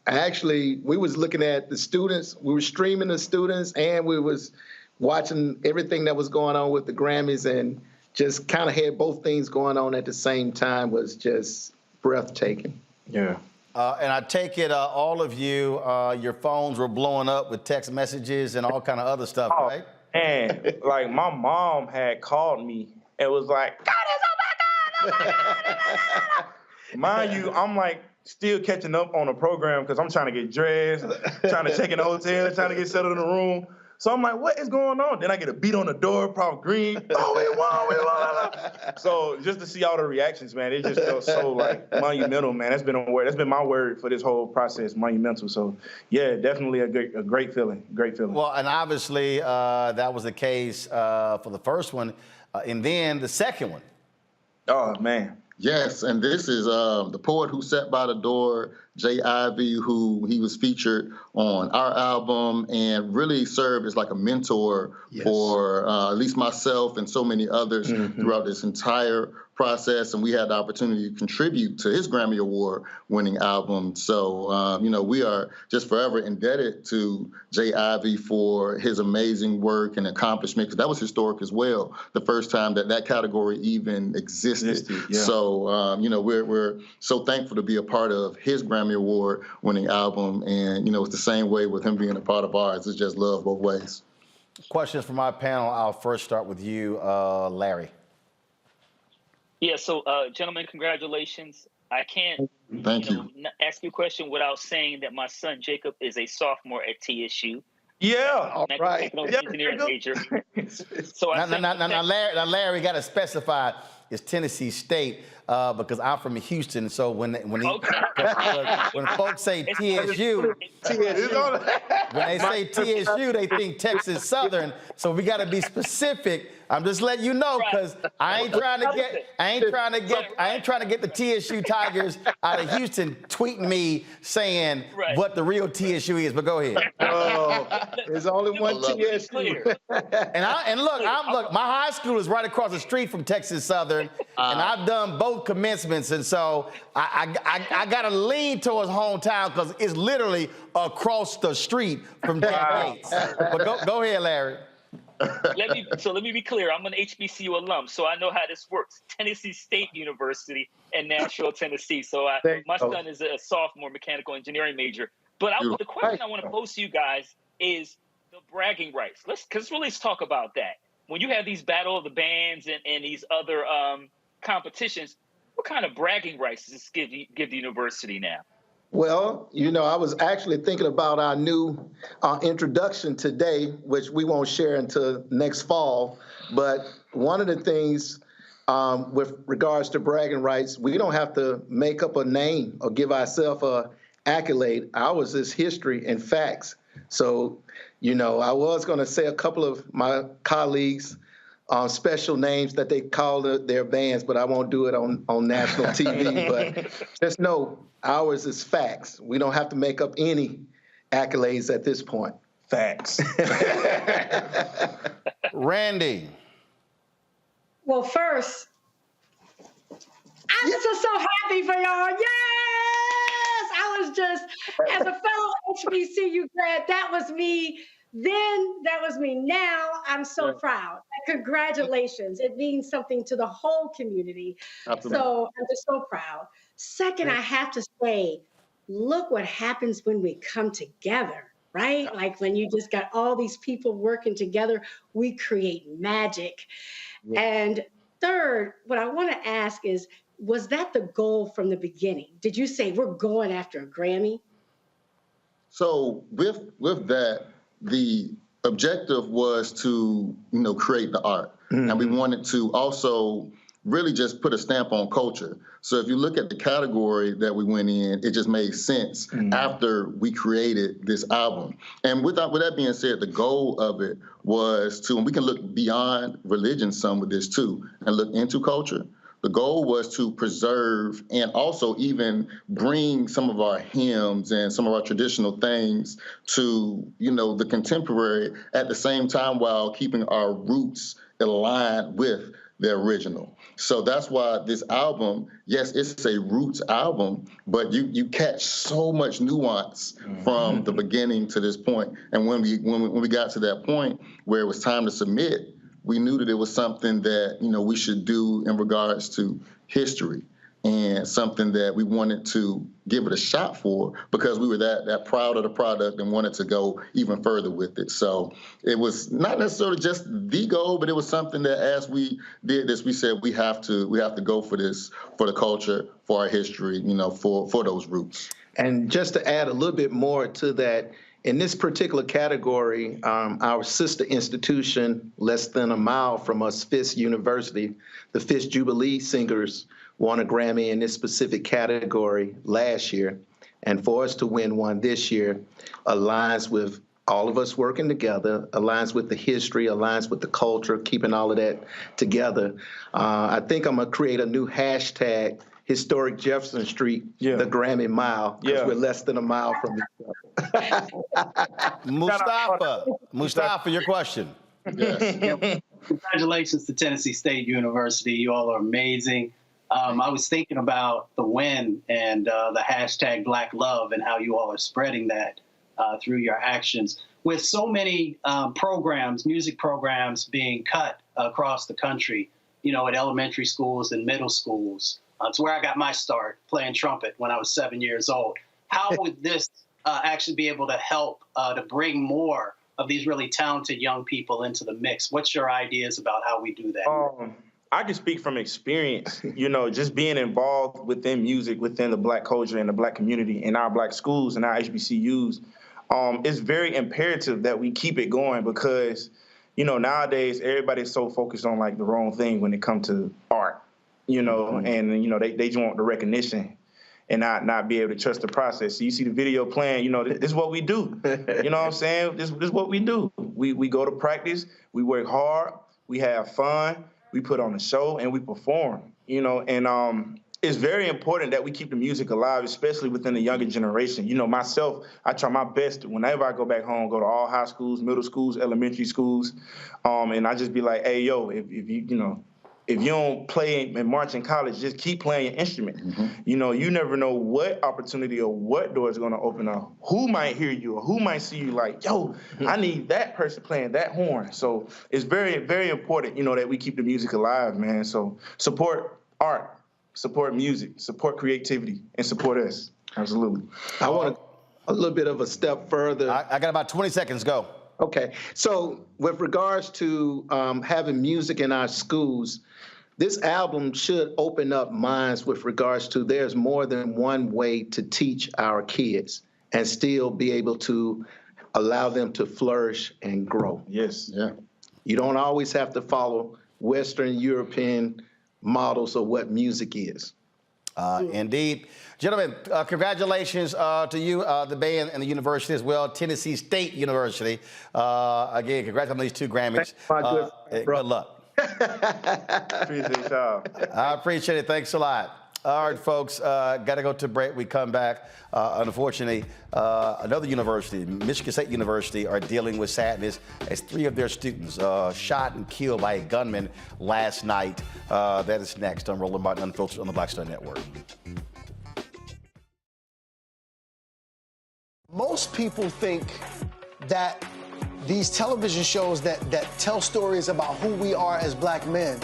we was looking at the students. We were streaming the students, and we was watching everything that was going on with the Grammys, and just kind of had both things going on at the same time. Was just breathtaking. Yeah. And I take it all of you, your phones were blowing up with text messages and all kind of other stuff, right? And like my mom had called me and was like, "God, oh my God." Mind you, I'm like still catching up on the program because I'm trying to get dressed, trying to check in the hotel, trying to get settled in the room. So I'm like, what is going on? Then I get a beat on the door, probably green. Oh, we won. So just to see all the reactions, man, it just felt so like monumental, man. That's been a word. That's been my word for this whole process, monumental. So yeah, definitely a great feeling, great feeling. Well, and obviously that was the case for the first one, and then the second one. Oh man. Yes, and this is the poet who sat by the door, Jay Ivey, who he was featured on our album and really served as like a mentor for at least myself and so many others throughout this entire process. And we had the opportunity to contribute to his Grammy Award winning album. So, we are just forever indebted to Jay Ivey for his amazing work and accomplishment, because that was historic as well, the first time that category even existed. So, we're so thankful to be a part of his Grammy Award winning album. And, it's the same way with him being a part of ours. It's just love both ways. Questions from my panel. I'll first start with you, Larry. Yeah, so gentlemen, congratulations. I can't ask you a question without saying that my son Jacob is a sophomore at TSU. Yeah, all right. Engineering major. So now, Larry got to specify it's Tennessee State because I'm from Houston. So when folks say TSU, when they say TSU, they think Texas Southern. So we got to be specific. I'm just letting you know because I ain't trying to get the TSU Tigers out of Houston tweeting me saying what the real TSU is. But go ahead. Oh, there's only one TSU. and look, my high school is right across the street from Texas Southern, and I've done both commencements, and so I got to lean towards hometown because it's literally across the street from Jack Gates. But go ahead, Larry. Let me be clear. I'm an HBCU alum, so I know how this works. Tennessee State University in Nashville, Tennessee. So my son is a sophomore mechanical engineering major. But the question I want to pose to you guys is the bragging rights. Let's really talk about that. When you have these Battle of the Bands and these other competitions, what kind of bragging rights does this give the university now? Well, I was actually thinking about our new introduction today, which we won't share until next fall. But one of the things with regards to bragging rights, we don't have to make up a name or give ourselves an accolade. Ours is history and facts. So, I was going to say a couple of my colleagues special names that they call their bands, but I won't do it on national TV. But just know ours is facts. We don't have to make up any accolades at this point. Facts. Randy. Well, first, I'm just so happy for y'all. Yes! I was just, as a fellow HBCU grad, that was me then, that was me now. I'm so proud. congratulations. It means something to the whole community. Absolutely. So I'm just so proud. Second, I have to say, look what happens when we come together, right? Like when you just got all these people working together, we create magic. Yeah. And third, what I want to ask is, was that the goal from the beginning? Did you say we're going after a Grammy? So with that, the objective was to, create the art. Mm-hmm. And we wanted to also really just put a stamp on culture. So if you look at the category that we went in, it just made sense after we created this album. And with that being said, the goal of it was to, and we can look beyond religion some with this too, and look into culture. The goal was to preserve and also even bring some of our hymns and some of our traditional things to, the contemporary at the same time while keeping our roots aligned with the original. So that's why this album, yes, it's a roots album, but you catch so much nuance from the beginning to this point. And when we got to that point where it was time to submit, we knew that it was something that, we should do in regards to history and something that we wanted to give it a shot for because we were that proud of the product and wanted to go even further with it. So it was not necessarily just the goal, but it was something that as we did this, we said we have to go for this, for the culture, for our history, for those roots. And just to add a little bit more to that, in this particular category, our sister institution, less than a mile from us, Fisk University, the Fisk Jubilee Singers won a Grammy in this specific category last year. And for us to win one this year aligns with all of us working together, aligns with the history, aligns with the culture, keeping all of that together. I think I'm going to create a new hashtag, Historic Jefferson Street, the Grammy Mile, because we're less than a mile from each other. Mustafa, your question. Yes. Congratulations to Tennessee State University. You all are amazing. I was thinking about the win and the hashtag Black Love and how you all are spreading that through your actions. With so many programs, music programs being cut across the country, at elementary schools and middle schools. It's where I got my start playing trumpet when I was 7 years old. How would this actually be able to help to bring more of these really talented young people into the mix? What's your ideas about how we do that? I can speak from experience, just being involved within music, within the Black culture and the Black community in our Black schools and our HBCUs. It's very imperative that we keep it going because, nowadays everybody's so focused on like the wrong thing when it comes to art, and, they just want the recognition and not be able to trust the process. So you see the video playing, this is what we do. You know what I'm saying? This is what we do. We go to practice, we work hard, we have fun, we put on a show, and we perform, and it's very important that we keep the music alive, especially within the younger generation. Myself, I try my best whenever I go back home, go to all high schools, middle schools, elementary schools, and I just be like, hey, yo, if you don't play and march in college, just keep playing your instrument. You never know what opportunity or what door is going to open up, who might hear you or who might see you like, yo, I need that person playing that horn. So it's very, very important, that we keep the music alive, man. So support art, support music, support creativity, and support us. Absolutely. I want a little bit of a step further. I got about 20 seconds. Go. Okay. So with regards to having music in our schools, this album should open up minds with regards to there's more than one way to teach our kids and still be able to allow them to flourish and grow. Yes. Yeah. You don't always have to follow Western European models of what music is. Indeed. Gentlemen, congratulations to you, the band, and the university as well, Tennessee State University. Again, congrats on these 2 Grammys. Good luck. Appreciate y'all. I appreciate it. Thanks a lot. All right, folks, got to go to break. We come back. Unfortunately, another university, Michigan State University, are dealing with sadness as 3 of their students shot and killed by a gunman last night. That is next on Roland Martin Unfiltered on the Black Star Network. Most people think that these television shows that tell stories about who we are as black men,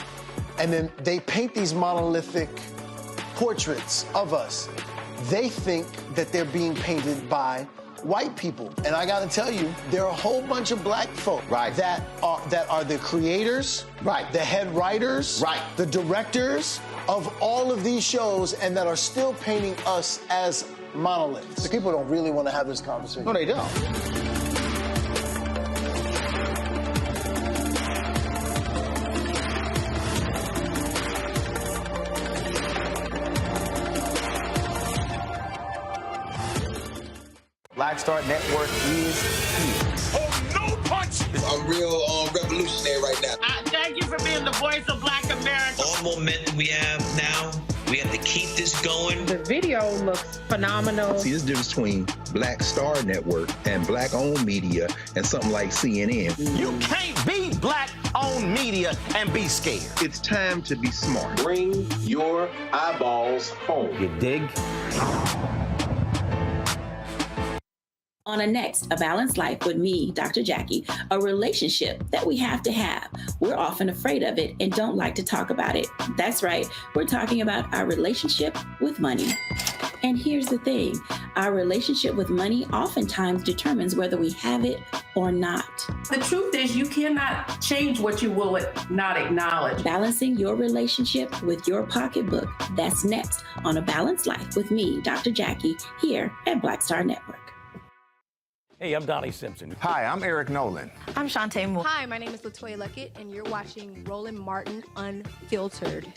and then they paint these monolithic portraits of us. They think that they're being painted by white people. And I gotta tell you, there are a whole bunch of black folk that are the creators, the head writers, the directors of all of these shows, and that are still painting us as monoliths. The people don't really want to have this conversation. No, they don't. Black Star Network is here. Oh, no punch! I'm real revolutionary right now. Thank you for being the voice of Black America. All momentum we have now, we have to keep this going. The video looks phenomenal. See, this difference between Black Star Network and black-owned media and something like CNN. You can't be black-owned media and be scared. It's time to be smart. Bring your eyeballs home. You dig? On a next, A Balanced Life with me, Dr. Jackie, a relationship that we have to have. We're often afraid of it and don't like to talk about it. That's right, we're talking about our relationship with money. And here's the thing, our relationship with money oftentimes determines whether we have it or not. The truth is you cannot change what you will not acknowledge. Balancing your relationship with your pocketbook. That's next on A Balanced Life with me, Dr. Jackie, here at Black Star Network. Hey, I'm Donnie Simpson. Hi, I'm Eric Nolan. I'm Shantae Moore. Hi, my name is LaToya Luckett, and you're watching Roland Martin Unfiltered.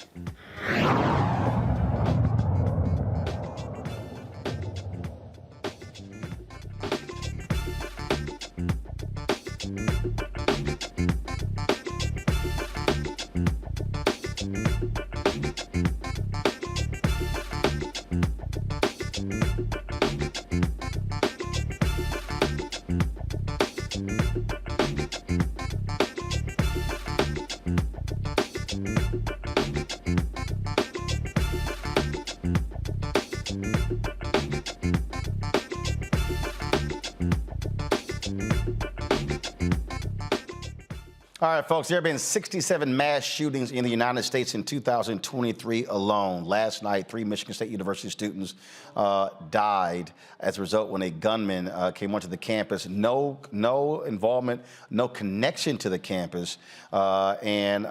All right, folks, there have been 67 mass shootings in the United States in 2023 alone. Last night, 3 Michigan State University students died as a result when a gunman came onto the campus. No involvement, no connection to the campus, and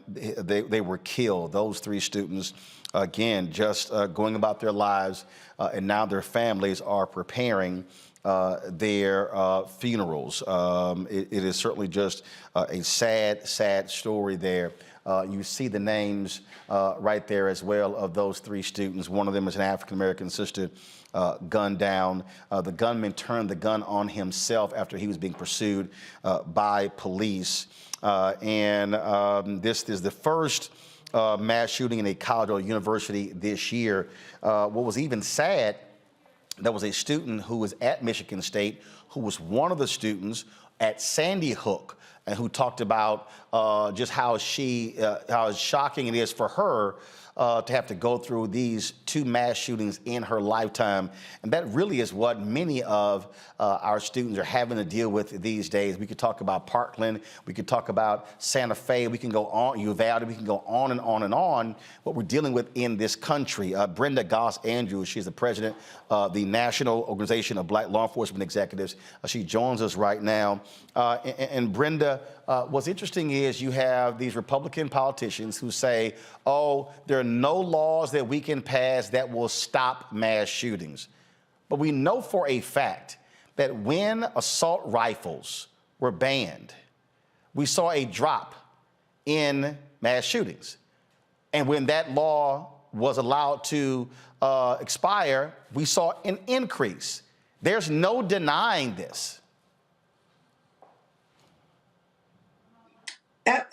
they were killed. Those 3 students, again, just going about their lives, and now their families are preparing their funerals. It is certainly just a sad story there. You see the names right there as well of those 3 students. One of them is an African-American sister gunned down. The gunman turned the gun on himself after he was being pursued by police. And this is the first mass shooting in a college or university this year. What was even sad, there was a student who was at Michigan State who was one of the students at Sandy Hook, and who talked about just how shocking it is for her to have to go through these 2 mass shootings in her lifetime. And that really is what many of our students are having to deal with these days. We could talk about Parkland, we could talk about Santa Fe, we can go on, Uvalde, we can go on and on and on, what we're dealing with in this country. Brenda Goss-Andrews, she's the president of the National Organization of Black Law Enforcement Executives. She joins us right now. And Brenda, what's interesting is you have these Republican politicians who say, oh, there are no laws that we can pass that will stop mass shootings. But we know for a fact that when assault rifles were banned, we saw a drop in mass shootings. And when that law was allowed to expire, we saw an increase. There's no denying this.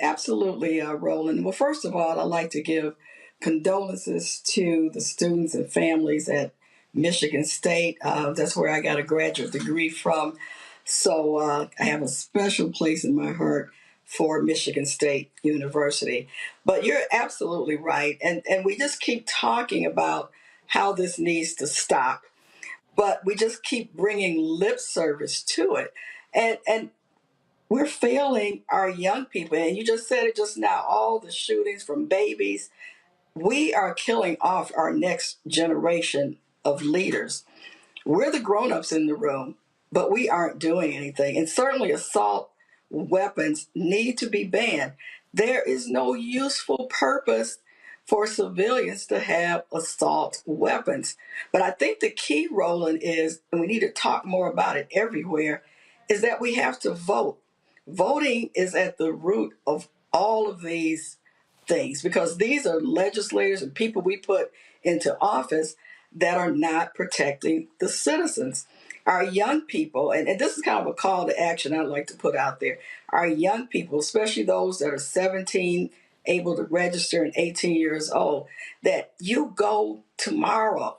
Absolutely, Roland. Well, first of all, I'd like to give condolences to the students and families at Michigan State. That's where I got a graduate degree from. So I have a special place in my heart for Michigan State University. But you're absolutely right. And we just keep talking about how this needs to stop. But we just keep bringing lip service to it. And we're failing our young people. And you just said it just now, all the shootings from babies. We are killing off our next generation of leaders. We're the grown-ups in the room, but we aren't doing anything. And certainly assault weapons need to be banned. There is no useful purpose for civilians to have assault weapons. But I think the key, Roland, is, and we need to talk more about it everywhere, is that we have to vote. Voting is at the root of all of these things because these are legislators and people we put into office that are not protecting the citizens. Our young people, and this is kind of a call to action I'd like to put out there, our young people, especially those that are 17, able to register and 18 years old, that you go tomorrow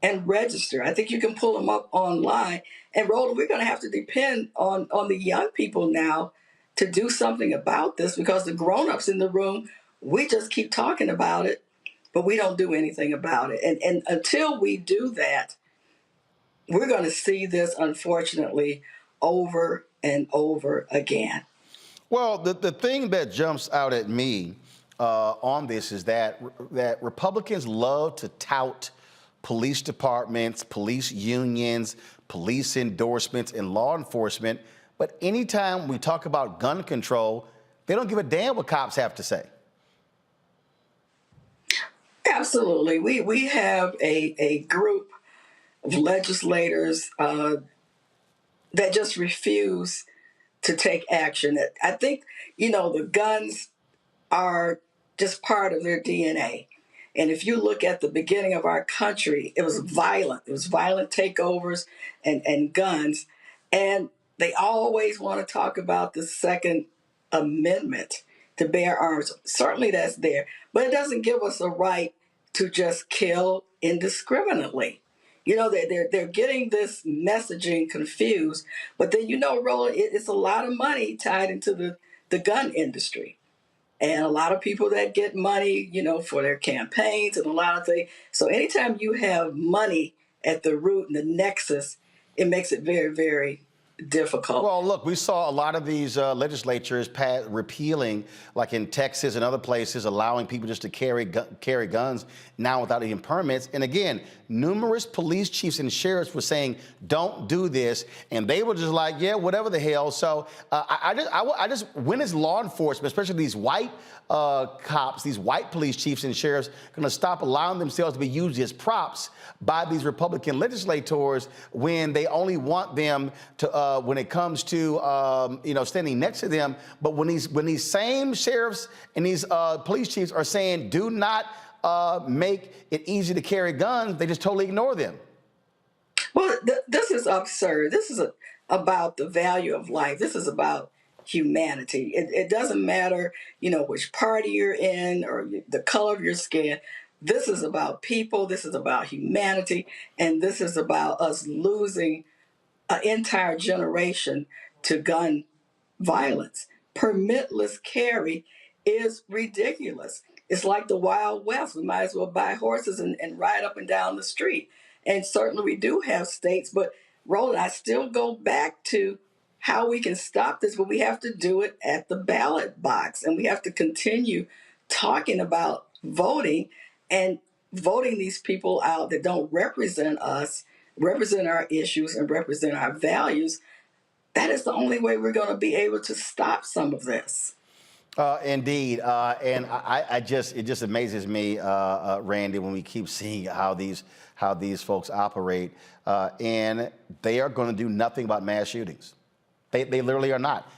and register. I think you can pull them up online. And Roland, we're going to have to depend on the young people now to do something about this because the grown-ups in the room, we just keep talking about it, but we don't do anything about it. And until we do that, we're going to see this, unfortunately, over and over again. Well, the thing that jumps out at me on this is that Republicans love to tout police departments, police unions, police endorsements, and law enforcement. But anytime we talk about gun control, they don't give a damn what cops have to say. Absolutely. We have a group of legislators that just refuse to take action. I think, the guns are just part of their DNA. And if you look at the beginning of our country, it was violent. It was violent takeovers and guns. And they always want to talk about the Second Amendment to bear arms. Certainly that's there. But it doesn't give us a right to just kill indiscriminately. They're getting this messaging confused. But then, Roland, it's a lot of money tied into the gun industry. And a lot of people that get money, for their campaigns and a lot of things. So anytime you have money at the root and the nexus, it makes it very, very difficult. Well, look, we saw a lot of these legislatures repealing, like in Texas and other places, allowing people just to carry guns now without even permits. And again, numerous police chiefs and sheriffs were saying, don't do this. And they were just like, yeah, whatever the hell. So when is law enforcement, especially these white cops, these white police chiefs and sheriffs, going to stop allowing themselves to be used as props by these Republican legislators when they only want them to, when it comes to, standing next to them. But when these same sheriffs and these police chiefs are saying, do not make it easy to carry guns, they just totally ignore them. Well, this is absurd. This is about the value of life. This is about humanity. It doesn't matter, which party you're in or the color of your skin. This is about people. This is about humanity. And this is about us losing an entire generation to gun violence. Permitless carry is ridiculous. It's like the Wild West. We might as well buy horses and ride up and down the street. And certainly we do have states, but Roland, I still go back to how we can stop this, but we have to do it at the ballot box. And we have to continue talking about voting and voting these people out that don't represent us, represent our issues, and represent our values. That is the only way we're going to be able to stop some of this. Indeed. And it just amazes me, Randy, when we keep seeing how these folks operate. And they are going to do nothing about mass shootings. They literally are not.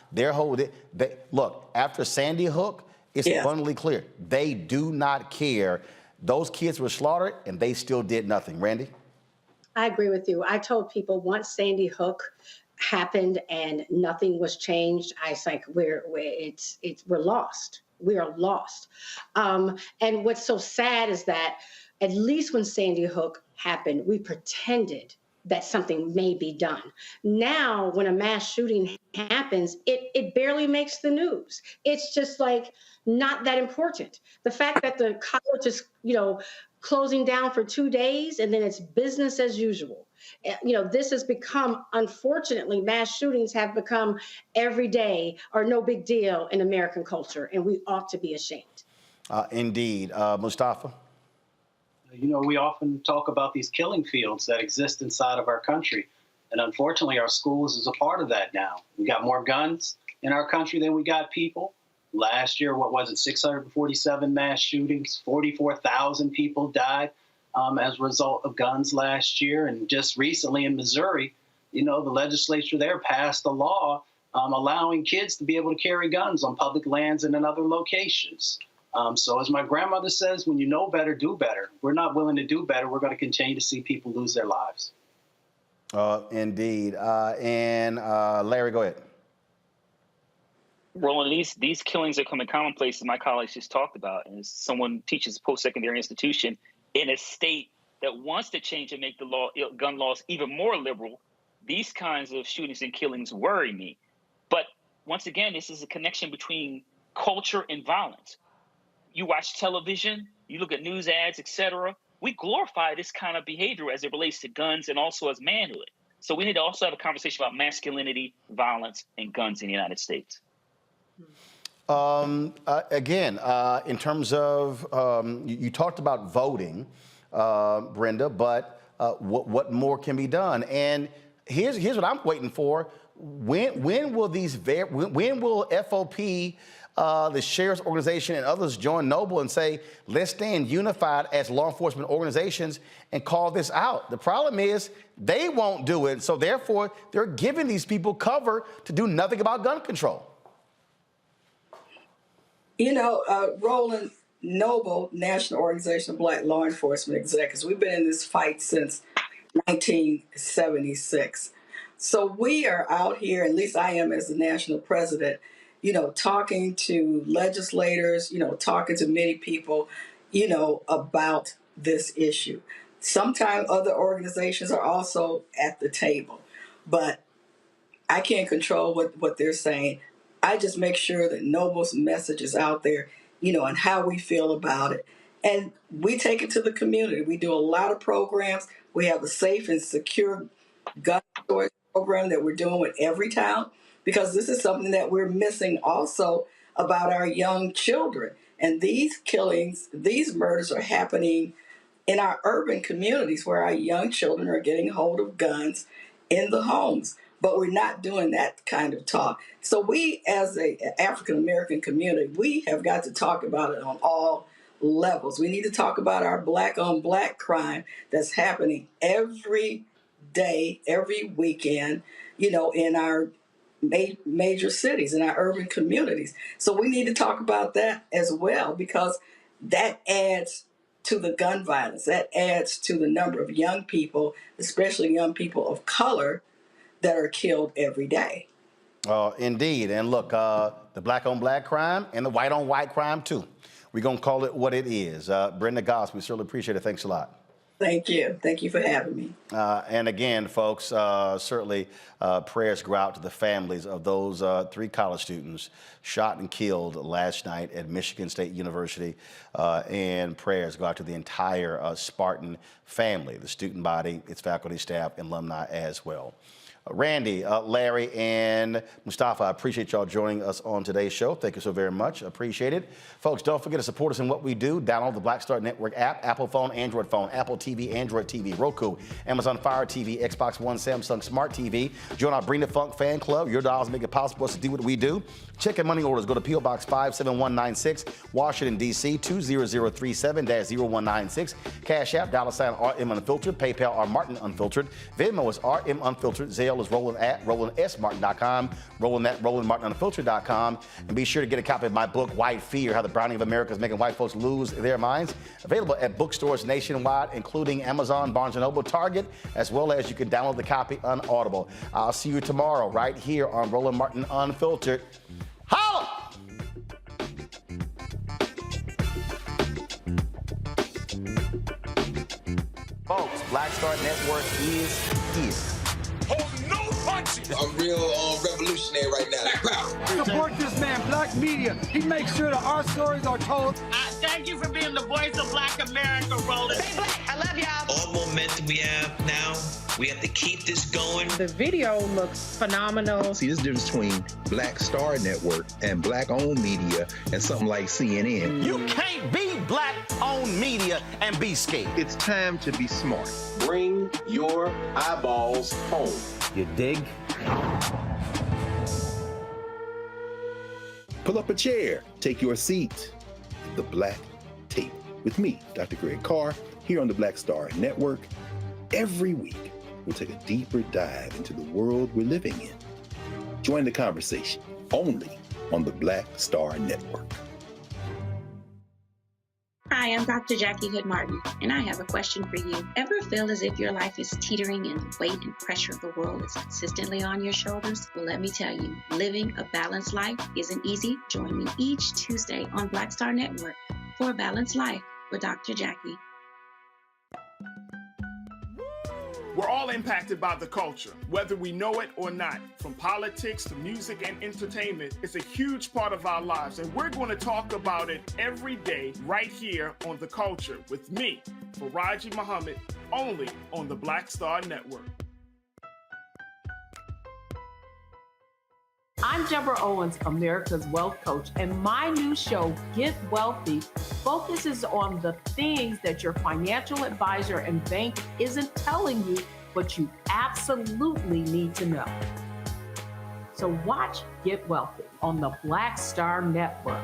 Look, after Sandy Hook, it's abundantly clear. They do not care. Those kids were slaughtered, and they still did nothing. Randy? I agree with you. I told people once Sandy Hook happened and nothing was changed, I was like, we're lost. We are lost. And what's so sad is that at least when Sandy Hook happened, we pretended that something may be done. Now, when a mass shooting happens, it barely makes the news. It's just like not that important. The fact that the college is, closing down for 2 days and then it's business as usual. This has become, unfortunately, mass shootings have become every day or no big deal in American culture, and we ought to be ashamed. Indeed. Mustafa? We often talk about these killing fields that exist inside of our country. And unfortunately, our schools is a part of that now. We got more guns in our country than we got people. Last year, 647 mass shootings, 44,000 people died as a result of guns last year. And just recently in Missouri, the legislature there passed a law allowing kids to be able to carry guns on public lands and in other locations. So as my grandmother says, when you know better, do better. We're not willing to do better. We're going to continue to see people lose their lives. Indeed. And Larry, go ahead. Roland, these killings are coming commonplace, as my colleagues just talked about. And as someone teaches a post-secondary institution in a state that wants to change and make the gun laws even more liberal, these kinds of shootings and killings worry me. But once again, this is a connection between culture and violence. You watch television, you look at news ads, etc. We glorify this kind of behavior as it relates to guns and also as manhood. So we need to also have a conversation about masculinity, violence, and guns in the United States. Again, in terms of, you talked about voting, Brenda, but what more can be done? And here's what I'm waiting for. When will FOP, the Sheriff's Organization, and others join Noble and say, let's stand unified as law enforcement organizations and call this out? The problem is they won't do it. So therefore, they're giving these people cover to do nothing about gun control. Roland, Noble, National Organization of Black Law Enforcement Executives, we've been in this fight since 1976. So we are out here, at least I am as the national president, talking to legislators, talking to many people, about this issue. Sometimes other organizations are also at the table, but I can't control what they're saying. I just make sure that Noble's message is out there, and how we feel about it. And we take it to the community. We do a lot of programs. We have a safe and secure gun storage program that we're doing with every town, because this is something that we're missing also about our young children. And these killings, these murders are happening in our urban communities where our young children are getting hold of guns in the homes. But we're not doing that kind of talk. So we, as an African-American community, we have got to talk about it on all levels. We need to talk about our black-on-black crime that's happening every day, every weekend, in our major cities, in our urban communities. So we need to talk about that as well, because that adds to the gun violence. That adds to the number of young people, especially young people of color, that are killed every day. Indeed. And look, the black-on-black crime and the white-on-white crime, too. We're going to call it what it is. Brenda Goss, we certainly appreciate it. Thanks a lot. Thank you. Thank you for having me. And again, folks, certainly prayers go out to the families of those 3 college students shot and killed last night at Michigan State University. And prayers go out to the entire Spartan family, the student body, its faculty, staff, and alumni as well. Randy, Larry, and Mustafa, I appreciate y'all joining us on today's show. Thank you so very much. Appreciate it. Folks, don't forget to support us in what we do. Download the Black Star Network app, Apple phone, Android phone, Apple TV, Android TV, Roku, Amazon Fire TV, Xbox One, Samsung Smart TV. Join our Bring the Funk fan club. Your dollars make it possible for us to do what we do. Check and money orders. Go to P.O. Box 57196, Washington, D.C., 20037-0196. Cash App, $RM Unfiltered. PayPal, R Martin Unfiltered. Venmo is RM Unfiltered. Zelle is Roland at RolandSMartin.com. Roland at RolandMartinUnfiltered.com. And be sure to get a copy of my book, White Fear, How the Browning of America is Making White Folks Lose Their Minds. Available at bookstores nationwide, including Amazon, Barnes & Noble, Target, as well as you can download the copy on Audible. I'll see you tomorrow right here on Roland Martin Unfiltered. Holla! Folks, Black Star Network is here. I'm real revolutionary right now. Support this man, Black Media. He makes sure that our stories are told. Thank you for being the voice of Black America, Roland. Stay black. I love y'all. All momentum we have now, we have to keep this going. The video looks phenomenal. See, this difference between Black Star Network and Black-owned media and something like CNN. You can't be Black-owned media and be scared. It's time to be smart. Bring your eyeballs home. You dig? Pull up a chair, take your seat at the Black Table with me, Dr. Greg Carr, here on the Black Star Network. Every week, we'll take a deeper dive into the world we're living in. Join the conversation only on the Black Star Network. Hi, I'm Dr. Jackie Hood Martin, and I have a question for you. Ever feel as if your life is teetering and the weight and pressure of the world is consistently on your shoulders? Well, let me tell you, living a balanced life isn't easy. Join me each Tuesday on Black Star Network for A Balanced Life with Dr. Jackie. We're all impacted by the culture, whether we know it or not. From politics to music and entertainment, it's a huge part of our lives, and we're going to talk about it every day right here on The Culture with me, Faraji Muhammad, only on the Black Star Network. I'm Deborah Owens, America's Wealth Coach, and my new show, Get Wealthy, focuses on the things that your financial advisor and bank isn't telling you, but you absolutely need to know. So watch Get Wealthy on the Black Star Network.